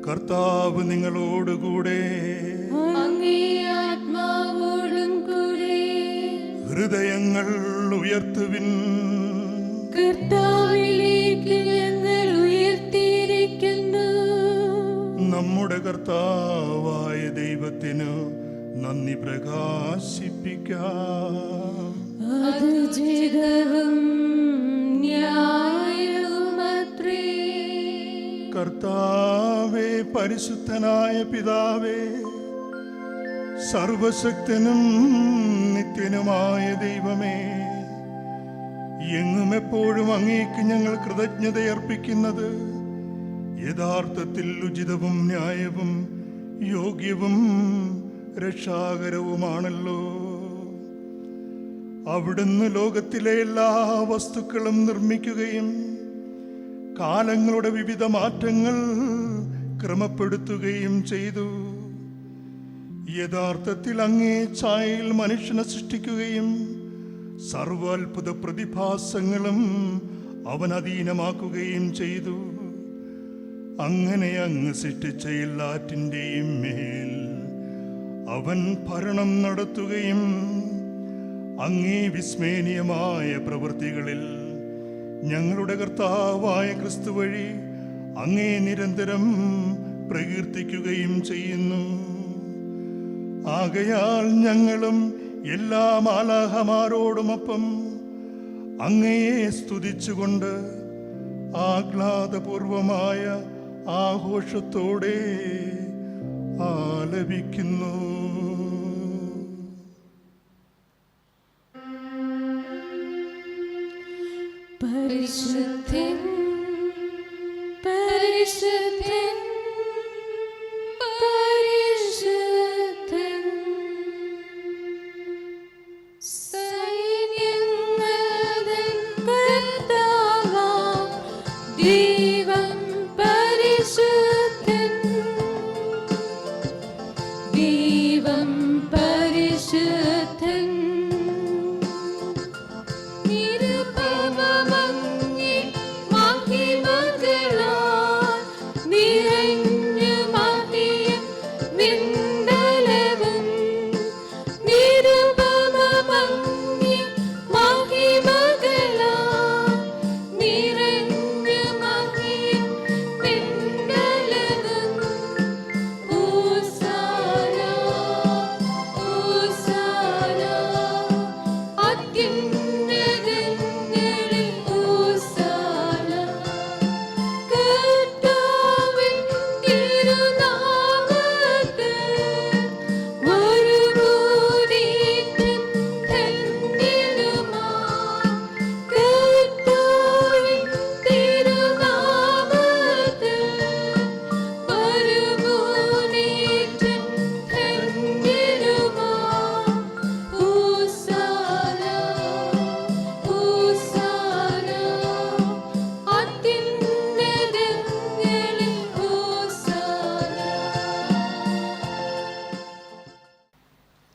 കർത്താവ് നിങ്ങളോടുകൂടെ, അങ്ങേ ആത്മാവോടും കൂടെ. ഹൃദയങ്ങൾ ഉയർത്തുവിൻ. കർത്താവിലേക്ക് ഞങ്ങൾ ഉയർത്തിയിരിക്കുന്നു. നമ്മുടെ കർത്താവായ ദൈവത്തിനു നന്ദി പ്രകാശിപ്പിക്കാം. അത് ജഗവും ന്യായവുമത്രേ. കർത്താവേ, പരിശുദ്ധനായ പിതാവേ, സർവശക്തനും നിത്യനുമായ ദൈവമേ, എങ്ങും എപ്പോഴും അങ്ങേക്ക് ഞങ്ങൾ കൃതജ്ഞതയർപ്പിക്കുന്നത് യഥാർത്ഥത്തിൽ ഉചിതവും ന്യായവും യോഗ്യവും രക്ഷാകരവുമാണല്ലോ. അവിടുന്ന് ലോകത്തിലെ എല്ലാ വസ്തുക്കളും നിർമ്മിക്കുകയും കാലങ്ങളുടെ വിവിധ മാറ്റങ്ങൾ ക്രമപ്പെടുത്തുകയും ചെയ്തു. യഥാർത്ഥത്തിൽ അങ്ങേ ഛായയിൽ മനുഷ്യനെ സൃഷ്ടിക്കുകയും സർവാത്ഭുത പ്രതിഭാസങ്ങളും അവൻ അധീനമാക്കുകയും ചെയ്തു. അങ്ങനെ അങ്ങ് സൃഷ്ടിച്ച എല്ലാറ്റിൻ്റെയും മേൽ അവൻ ഭരണം നടത്തുകയും അങ്ങേ വിസ്മരണീയമായ പ്രവൃത്തികളിൽ ഞങ്ങളുടെ കർത്താവായ ക്രിസ്തു വഴി അങ്ങേ നിരന്തരം പ്രകീർത്തിക്കുകയും ചെയ്യുന്നു. ആകയാൽ ഞങ്ങളും എല്ലാ മാലാഖമാരോടുമൊപ്പം അങ്ങയെ സ്തുതിച്ചുകൊണ്ട് ആഹ്ലാദപൂർവമായ ആഘോഷത്തോടെ ആലപിക്കുന്നു. പരിശുദ്ധൻ പരിശുദ്ധൻ പരിശുദ്ധൻ സൈന്യങ്ങളുടെ കർത്താവാം ദൈവം പരിശുദ്ധൻ ദൈവം പരിശുദ്ധൻ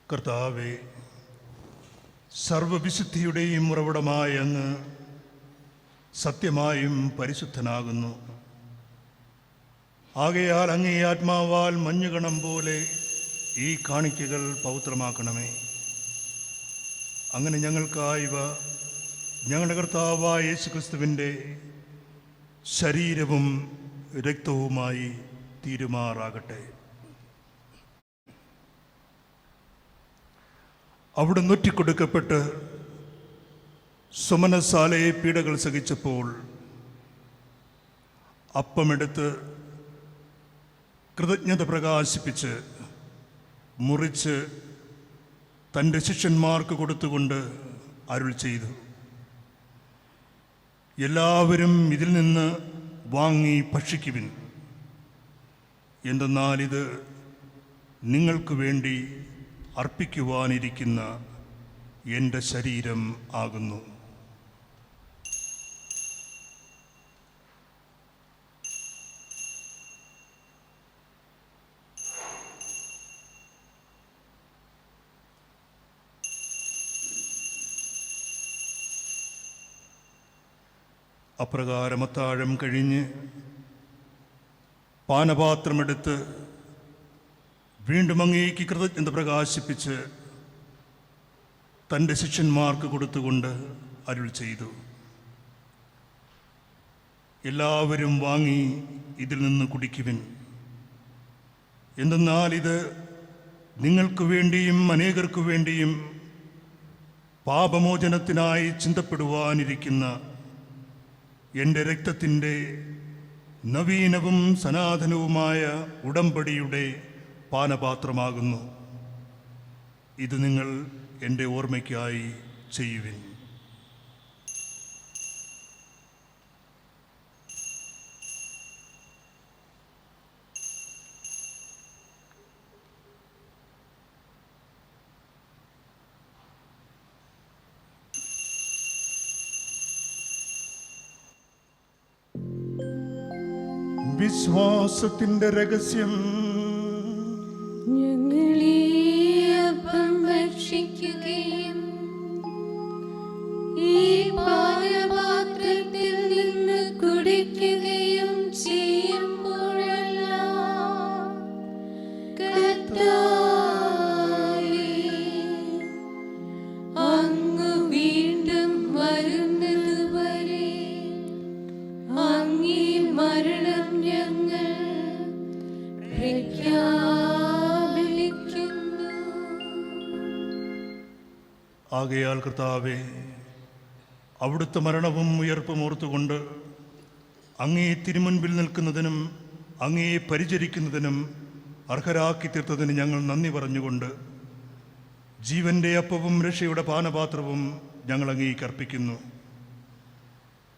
കർത്താവേ, സർവവിശുദ്ധിയുടെയും ഉറവിടമായ അങ്ങ് സത്യമായും പരിശുദ്ധനാകുന്നു. ആകയാൽ അങ്ങേ ആത്മാവാൽ മഞ്ഞുകണം പോലെ ഈ കാണിക്കകൾ പവിത്രമാക്കണമേ. അങ്ങനെ ഞങ്ങൾക്കായവ ഞങ്ങളുടെ കർത്താവായ യേശുക്രിസ്തുവിൻ്റെ ശരീരവും രക്തവുമായി തീരുമാറാകട്ടെ. അവിടെ നൊറ്റിക്കൊടുക്കപ്പെട്ട് സുമനസാലയെ പീഡകൾ സഹിച്ചപ്പോൾ അപ്പമെടുത്ത് കൃതജ്ഞത പ്രകാശിപ്പിച്ച് മുറിച്ച് തൻ്റെ ശിഷ്യന്മാർക്ക് കൊടുത്തുകൊണ്ട് അരുൾ ചെയ്തു, എല്ലാവരും ഇതിൽ നിന്ന് വാങ്ങി ഭക്ഷിക്കുവിൻ. എന്തെന്നാൽ ഇത് നിങ്ങൾക്ക് വേണ്ടി അർപ്പിക്കുവാനിരിക്കുന്ന എൻ്റെ ശരീരം ആകുന്നു. അപ്രകാരം അത്താഴം കഴിഞ്ഞ് പാനപാത്രമെടുത്ത് വീണ്ടും അങ്ങേക്ക് കൃതജ്ഞത പ്രകാശിപ്പിച്ച് തൻ്റെ ശിഷ്യന്മാർക്ക് കൊടുത്തുകൊണ്ട് അരുൾ ചെയ്തു, എല്ലാവരും വാങ്ങി ഇതിൽ നിന്ന് കുടിക്കുവിൻ. എന്തെന്നാൽ ഇത് നിങ്ങൾക്ക് വേണ്ടിയും അനേകർക്കു വേണ്ടിയും പാപമോചനത്തിനായി ചിന്തപ്പെടുവാനിരിക്കുന്ന എൻ്റെ രക്തത്തിൻ്റെ നവീനവും സനാതനവുമായ ഉടമ്പടിയുടെ പാനപാത്രമാകുന്നു. ഇത് നിങ്ങൾ എൻ്റെ ഓർമ്മയ്ക്കായി ചെയ്യുവിൻ. വിശ്വാസത്തിന്റെ രഹസ്യം. ഞങ്ങളീ അപ്പം ഭക്ഷിക്കുകയും ഈ പാനപാത്രത്തിൽ നിന്ന് കുടിക്കുകയും ചെയ്യുമ്പോഴെല്ലാം കർത്താവേ, അങ്ങ് വീണ്ടും വരുന്നതുവരെ അങ്ങേ മരണം ഞങ്ങൾ പ്രഖ്യാപിക്കുന്നു. ആകയാൽ കർത്താവേ, അവിടുത്തെ മരണവും ഉയർപ്പും ഓർത്തുകൊണ്ട് അങ്ങേ തിരുമുൻപിൽ നിൽക്കുന്നതിനും അങ്ങയെ പരിചരിക്കുന്നതിനും അർഹരാക്കി തീർത്തതിന് ഞങ്ങൾ നന്ദി പറഞ്ഞുകൊണ്ട് ജീവന്റെ അപ്പവും രക്ഷയുടെ പാനപാത്രവും ഞങ്ങൾ അങ്ങേക്ക് അർപ്പിക്കുന്നു.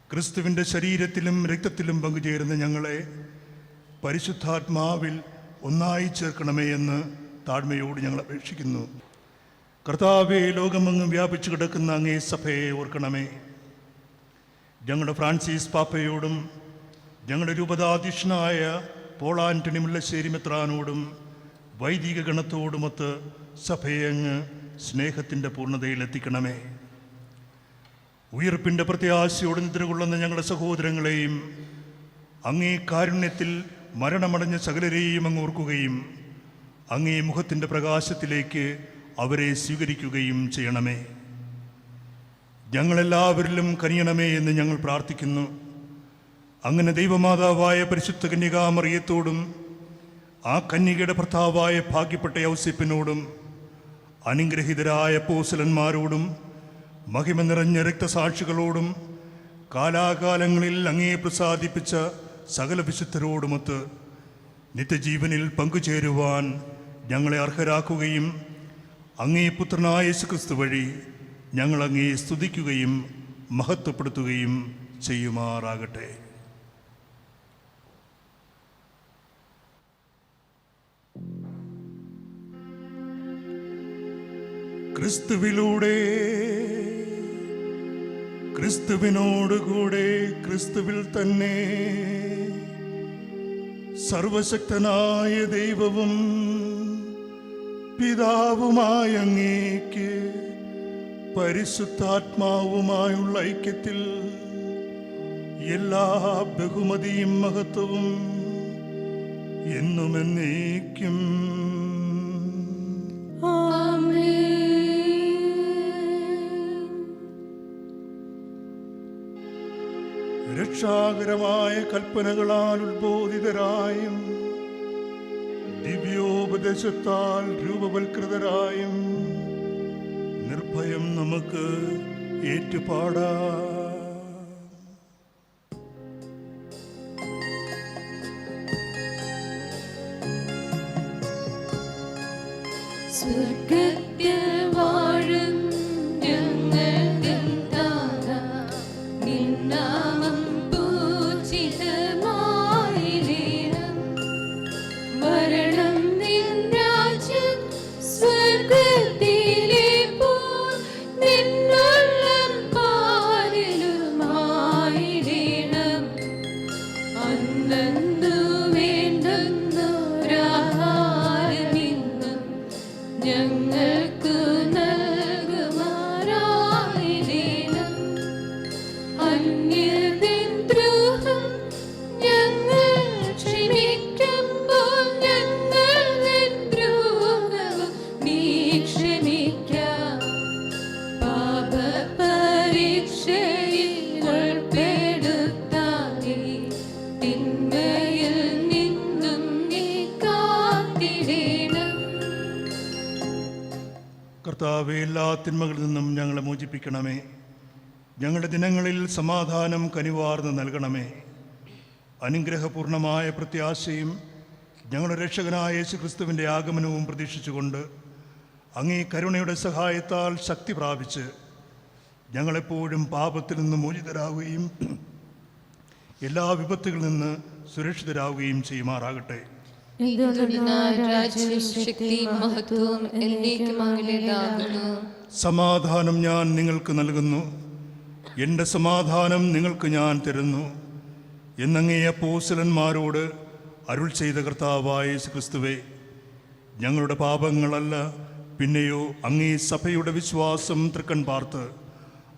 ക്രിസ്തുവിൻ്റെ ശരീരത്തിലും രക്തത്തിലും പങ്കുചേരുന്ന ഞങ്ങളെ പരിശുദ്ധാത്മാവിൽ ഒന്നായി ചേർക്കണമേ എന്ന് താഴ്മയോട് ഞങ്ങൾ അപേക്ഷിക്കുന്നു. കർത്താവേ, ലോകമെങ്ങും വ്യാപിച്ചു കിടക്കുന്ന അങ്ങേ സഭയെ ഓർക്കണമേ. ഞങ്ങളുടെ ഫ്രാൻസിസ് പാപ്പയോടും ഞങ്ങളുടെ രൂപതാധ്യക്ഷനായ പോൾ ആന്റണി മുല്ലശ്ശേരി മെത്രാനോടും വൈദിക ഗണത്തോടുമൊത്ത് സഭയെ അങ്ങ് സ്നേഹത്തിൻ്റെ പൂർണ്ണതയിലെത്തിക്കണമേ. ഉയർപ്പിൻ്റെ പ്രത്യാശയോട് നിദ്രകൊള്ളുന്ന ഞങ്ങളുടെ സഹോദരങ്ങളെയും അങ്ങേ കാരുണ്യത്തിൽ മരണമടഞ്ഞ സകലരെയും അങ്ങ് ഓർക്കുകയും അങ്ങേ മുഖത്തിൻ്റെ പ്രകാശത്തിലേക്ക് അവരെ സ്വീകരിക്കുകയും ചെയ്യണമേ. ഞങ്ങളെല്ലാവരിലും കനിയണമേ എന്ന് ഞങ്ങൾ പ്രാർത്ഥിക്കുന്നു. അങ്ങനെ ദൈവമാതാവായ പരിശുദ്ധ കന്യകാമറിയത്തോടും ആ കന്യകയുടെ ഭർത്താവായ ഭാഗ്യപ്പെട്ട യൗസേപ്പിനോടും അനുഗ്രഹീതരായ അപ്പോസ്തലന്മാരോടും മഹിമ നിറഞ്ഞ രക്തസാക്ഷികളോടും കാലാകാലങ്ങളിൽ അങ്ങേ പ്രസാദിപ്പിച്ച സകല വിശുദ്ധരോടുമൊത്ത് നിത്യജീവനിൽ പങ്കുചേരുവാൻ ഞങ്ങളെ അർഹരാക്കുകയും അങ്ങേ പുത്രനായ യേശുക്രിസ്തു വഴി ഞങ്ങൾ അങ്ങേ സ്തുതിക്കുകയും മഹത്വപ്പെടുത്തുകയും ചെയ്യുമാറാകട്ടെ. ക്രിസ്തുവിലൂടെ, ക്രിസ്തുവിനോടുകൂടെ, ക്രിസ്തുവിൽ തന്നെ സർവശക്തനായ ദൈവവും പിതാവുമായ അങ്ങേക്ക് പരിശുദ്ധാത്മാവുമായുള്ള ഐക്യത്തിൽ എല്ലാ ബഹുമതിയും മഹത്വവും എന്നുമെന്നേക്കും രക്ഷാകരമായ കൽപ്പനകളാൽ ഉത്ബോധിതരായും ദിവ്യോപദേശത്താൽ രൂപവൽകൃതരായും നിർഭയം നമുക്ക് ഏറ്റുപാടാം. സ്വർഗ്ഗത്തിൽ വാഴും ഞങ്ങൾക്കും താതാ, നിൻ നാമം പൂജിതമായിടേണം. വരണം നിൻ രാജ്യം സ്വർഗ്ഗത്തിലെ പോൽ നിന്നുള്ളം പാലിലുമായിടേണം. അന്നന്നു വേണ്ടുന്നൊരാഹാരമിന്നും ഞങ്ങൾക്കു നൽകുമാറായിടേണം. അന്യരിൻ ദ്രോഹം ഞങ്ങൾ ക്ഷമിക്കുമ്പോൾ ഞങ്ങളുടെ ദ്രോഹവും നീ ക്ഷമിക്കാം. പാപപരീക്ഷയിൽ ഉൾപ്പെടുത്താതെ തിന്മയിൽ നിന്നും നീ കാത്തിടേണം. കർത്താവേ, എല്ലാ തിന്മകളിൽ നിന്നും ഞങ്ങളെ മോചിപ്പിക്കണമേ. ഞങ്ങളുടെ ദിനങ്ങളിൽ സമാധാനം കനിവാർന്ന് നൽകണമേ. അനുഗ്രഹപൂർണമായ പ്രത്യാശയും ഞങ്ങളുടെ രക്ഷകനായ യേശുക്രിസ്തുവിൻ്റെ ആഗമനവും പ്രതീക്ഷിച്ചുകൊണ്ട് അങ്ങേ കരുണയുടെ സഹായത്താൽ ശക്തി പ്രാപിച്ച് ഞങ്ങളെപ്പോഴും പാപത്തിൽ നിന്ന് മോചിതരാകുകയും എല്ലാ വിപത്തുകളിൽ നിന്ന് സുരക്ഷിതരാകുകയും ചെയ്യുമാറാകട്ടെ. എന്തുകൊണ്ടെന്നാൽ രാജ്യവും ശക്തിയും മഹത്വവും എന്നേക്കും അങ്ങയുടേതാകുന്നു. സമാധാനം ഞാൻ നിങ്ങൾക്ക് നൽകുന്നു, എൻ്റെ സമാധാനം നിങ്ങൾക്ക് ഞാൻ തരുന്നു. എന്നങ്ങേ അപ്പോസ്തലന്മാരോട് അരുൾ ചെയ്ത കർത്താവായ യേശുക്രിസ്തുവേ, ഞങ്ങളുടെ പാപങ്ങളല്ല, പിന്നെയോ അങ്ങേ സഭയുടെ വിശ്വാസം തൃക്കൺ പാർത്ത്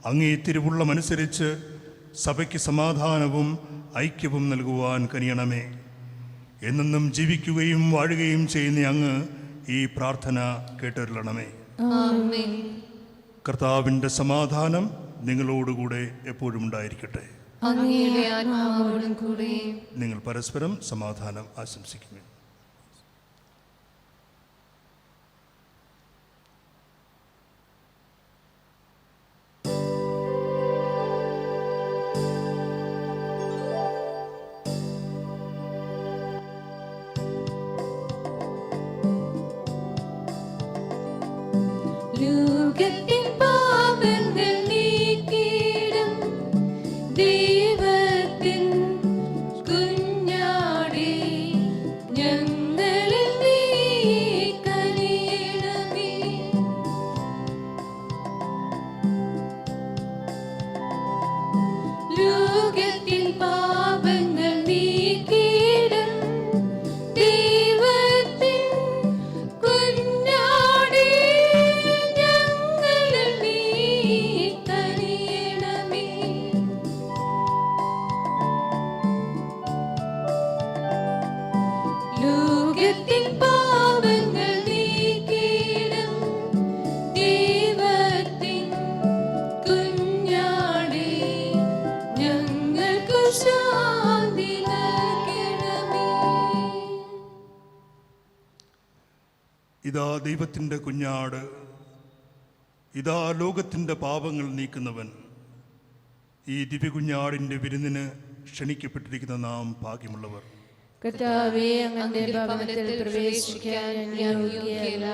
അങ്ങേ തിരുവുള്ളമനുസരിച്ച് സഭയ്ക്ക് സമാധാനവും ഐക്യവും നൽകുവാൻ കനിയണമേ. എന്നെന്നും ജീവിക്കുകയും വാഴുകയും ചെയ്യുന്ന അങ്ങ് ഈ പ്രാർത്ഥന കേട്ടരുളണമേ. ആമേൻ. കർത്താവിൻ്റെ സമാധാനം നിങ്ങളോടുകൂടെ എപ്പോഴും ഉണ്ടായിരിക്കട്ടെ. അങ്ങയുടെ ആത്മാവോടും കൂടെ. നിങ്ങൾ പരസ്പരം സമാധാനം ആശംസിക്കുന്നു. ലോകത്തിൻ പാപങ്ങൾ നീക്കിയിടും ദൈവത്തിൻ കുഞ്ഞാടേ, ഞങ്ങളിൽ നീ കനിയണമേ. ലോകത്തിൻ പാപങ്ങൾ നീക്കിയിടും ദൈവത്തിൻ കുഞ്ഞാടേ, ഞങ്ങളിൽ നീ കനിയണമേ. ലോകത്തിൻ പാപങ്ങൾ നീക്കിയിടും ദൈവത്തിൻ കുഞ്ഞാടേ, ഞങ്ങൾക്ക് ശാന്തി നൽകണമേ. ഇതാ ദൈവത്തിൻ്റെ കുഞ്ഞാട്, ഇതാ ലോകത്തിൻ്റെ പാപങ്ങൾ നീക്കുന്നവൻ. ഈ ദിവ്യകുഞ്ഞാടിൻ്റെ വിരുന്നിന് ക്ഷണിക്കപ്പെട്ടിരിക്കുന്ന നാം ഭാഗ്യമുള്ളവർ. കർത്താവേ, അങ്ങയുടെ ഭവനത്തിൽ പ്രവേശിക്കാൻ ഞാൻ യോഗ്യയല്ല.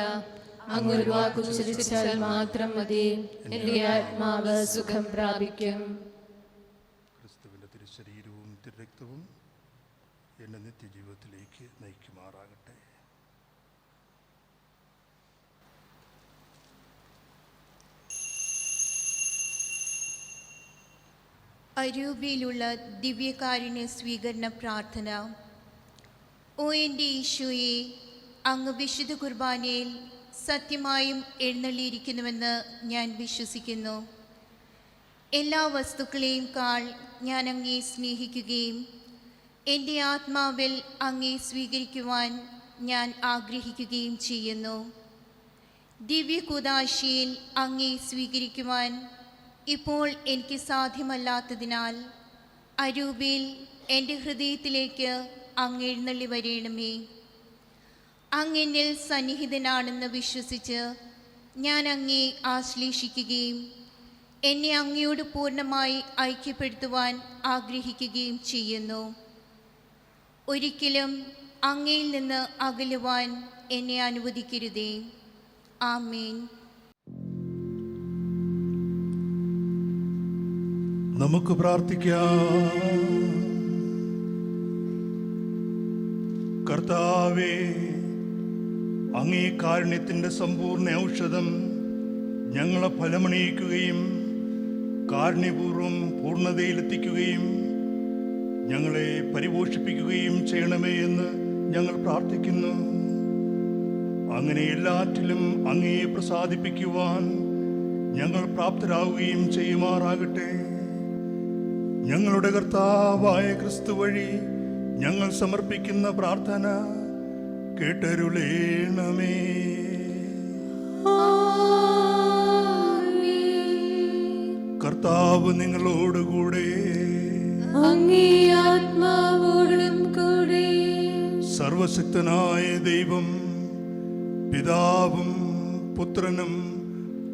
അങ്ങ് ഒരു വാക്ക് ഉച്ചരിച്ചാൽ മാത്രം മതി, എൻ്റെ ആത്മാവ് സുഖം പ്രാപിക്കും. ക്രിസ്തുവിൻ്റെ തിരുശരീരവും തിരുരക്തവും എന്നെ നിത്യജീവിതത്തിലേക്ക് നയിക്കുമാറാകട്ടെ. അരൂപിയിലുള്ള ദിവ്യകാരുണ്യ സ്വീകരണ പ്രാർത്ഥന. ഓ എൻ്റെ ഈശോയെ, അങ്ങ് വിശുദ്ധ കുർബാനയിൽ സത്യമായും എഴുന്നള്ളിയിരിക്കുന്നുവെന്ന് ഞാൻ വിശ്വസിക്കുന്നു. എല്ലാ വസ്തുക്കളെയും ഞാൻ അങ്ങയെ സ്നേഹിക്കുകയും എൻ്റെ ആത്മാവിൽ അങ്ങയെ സ്വീകരിക്കുവാൻ ഞാൻ ആഗ്രഹിക്കുകയും ചെയ്യുന്നു. ദിവ്യകൂദാശയിൽ അങ്ങയെ സ്വീകരിക്കുവാൻ ഇപ്പോൾ എനിക്ക് സാധ്യമല്ലാത്തതിനാൽ അരൂപിയിൽ എൻ്റെ ഹൃദയത്തിലേക്ക് അങ്ങ് എഴുന്നള്ളി വരേണമേ. അങ്ങെന്നിൽ സന്നിഹിതനാണെന്ന് വിശ്വസിച്ച് ഞാൻ അങ്ങയെ ആശ്ലേഷിക്കുകയും എന്നെ അങ്ങയോട് പൂർണ്ണമായി ഐക്യപ്പെടുത്തുവാൻ ആഗ്രഹിക്കുകയും ചെയ്യുന്നു. ഒരിക്കലും അങ്ങയിൽ നിന്ന് അകലുവാൻ എന്നെ അനുവദിക്കരുതേ. ആമേൻ. നമുക്ക് പ്രാർത്ഥിക്കാം. കർത്താവേ, അങ്ങേ കാരുണ്യത്തിൻ്റെ സമ്പൂർണ്ണ ഔഷധം ഞങ്ങളെ ഫലമണിയിക്കുകയും കാരുണ്യപൂർവ്വം പൂർണ്ണതയിലെത്തിക്കുകയും ഞങ്ങളെ പരിപോഷിപ്പിക്കുകയും ചെയ്യണമേ എന്ന് ഞങ്ങൾ പ്രാർത്ഥിക്കുന്നു. അങ്ങനെ എല്ലാറ്റിലും അങ്ങയെ പ്രസാദിപ്പിക്കുവാൻ ഞങ്ങൾ പ്രാപ്തരാകുകയും ചെയ്യുമാറാകട്ടെ. ഞങ്ങളുടെ കർത്താവായ ക്രിസ്തു വഴി ഞങ്ങൾ സമർപ്പിക്കുന്ന പ്രാർത്ഥന കേട്ടരുളേണമേ. കർത്താവ് നിങ്ങളോടുകൂടെ, അങ്ങേ ആത്മാവോടും കൂടെ. സർവശക്തനായ ദൈവം പിതാവും പുത്രനും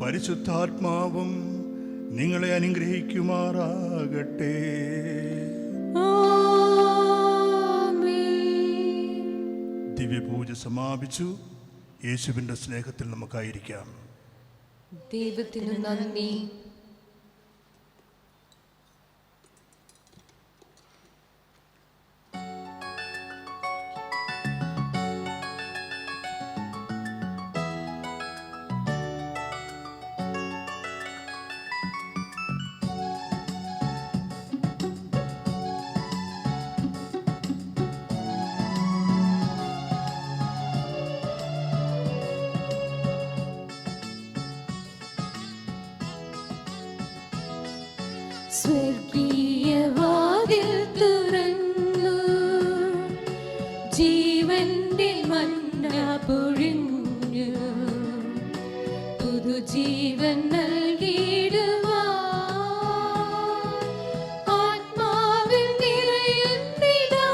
പരിശുദ്ധാത്മാവും നിങ്ങളെ അനുഗ്രഹിക്കുമാറാകട്ടെ. ദിവ്യപൂജ സമാപിച്ചു. യേശുവിൻ്റെ സ്നേഹത്തിൽ നമുക്കായിരിക്കാം. ദൈവത്തിനു നന്ദി. സ്വർഗീയ വാതിൽ തുറന്നു, ജീവന്റെ മന്ന പൊഴിഞ്ഞു, പുതുജീവൻ നൽകിയിടുവാൻ ആത്മാവിൽ നിറയുന്നിതാ.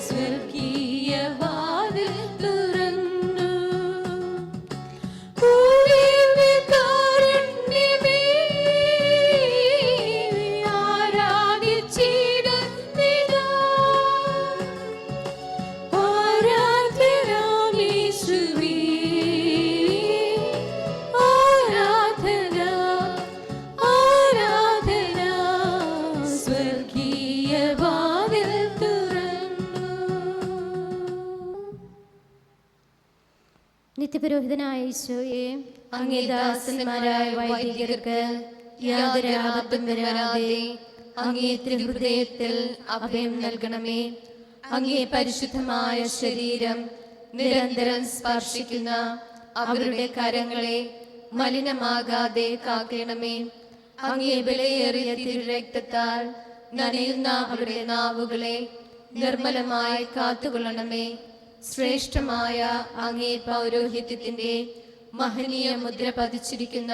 സ്വർഗീയ വാതിൽ തുറന്നു, ഉയർന്ന കാരുണ്യമേ, ആരാധിച്ചിടുന്നിതാ. ആരാധനാം യേശുവേ, ആരാധന, ആരാധന. സ്വർഗീയ വാതിൽ തുറന്നു. നിത്യപുരോഹിതനായ ഈശോയെ, അങ്ങേ ദാസന്മാരായ വൈദികർക്ക് യാതൊരു ആപത്തും വരാതെ അങ്ങേ തിരുഹൃദയത്തിൽ അഭയം നൽകണമേ. അങ്ങേ പരിശുദ്ധമായ ശരീരം നിരന്തരം സ്പർശിക്കുന്ന അവരുടെ കരങ്ങളെ മലിനമാകാതെ കാക്കണമേ. അങ്ങേ വിലയേറിയ തിരുരക്തത്താൽ നനയുന്ന അവരുടെ നാവുകളെ നിർമ്മലമായി കാത്തുകൊള്ളണമേ. ശ്രേഷ്ഠമായ അങ്ങേ പൗരോഹിത്യത്തിന്റെ മഹനീയ മുദ്ര പതിച്ചിരിക്കുന്ന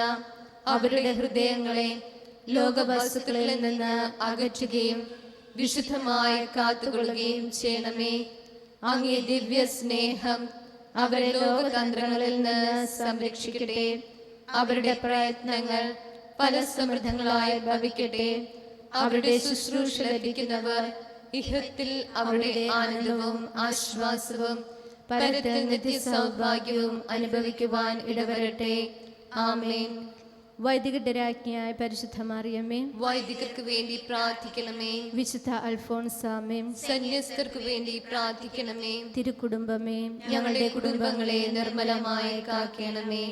അവരുടെ ഹൃദയങ്ങളെ ലോകവസ്തുക്കളിൽ നിന്ന് അകറ്റുകയും വിശുദ്ധമായി കാത്തുകൊള്ളുകയും ചെയ്യണമേ. അങ്ങേ ദിവ്യ സ്നേഹം അവരെ ലോകതന്ത്രങ്ങളിൽ നിന്ന് സംരക്ഷിക്കട്ടെ. അവരുടെ പ്രയത്നങ്ങൾ ഫലസമൃദ്ധങ്ങളായി ഭവിക്കട്ടെ. അവരുടെ ശുശ്രൂഷ ലഭിക്കുന്നവർ ഇഹത്തിൽ അവരുടെ ആനന്ദവും ആശ്വാസവും പരത്തിൽ നിത്യ സൗഭാഗ്യവും അനുഭവിക്കുവാൻ ഇടവരട്ടെ. ആമേൻ. വൈദികരുടെ രാജ്ഞിയായ പരിശുദ്ധ മറിയമ്മേ, വൈദികർക്ക് വേണ്ടി പ്രാർത്ഥിക്കണമേ. വിശുദ്ധ അൽഫോൻസാമേ, സന്യസ്തർക്ക് വേണ്ടി പ്രാർത്ഥിക്കണമേ. തിരുക്കുടുംബമേ, ഞങ്ങളുടെ കുടുംബങ്ങളെ നിർമ്മലമായി കാക്കണമേ.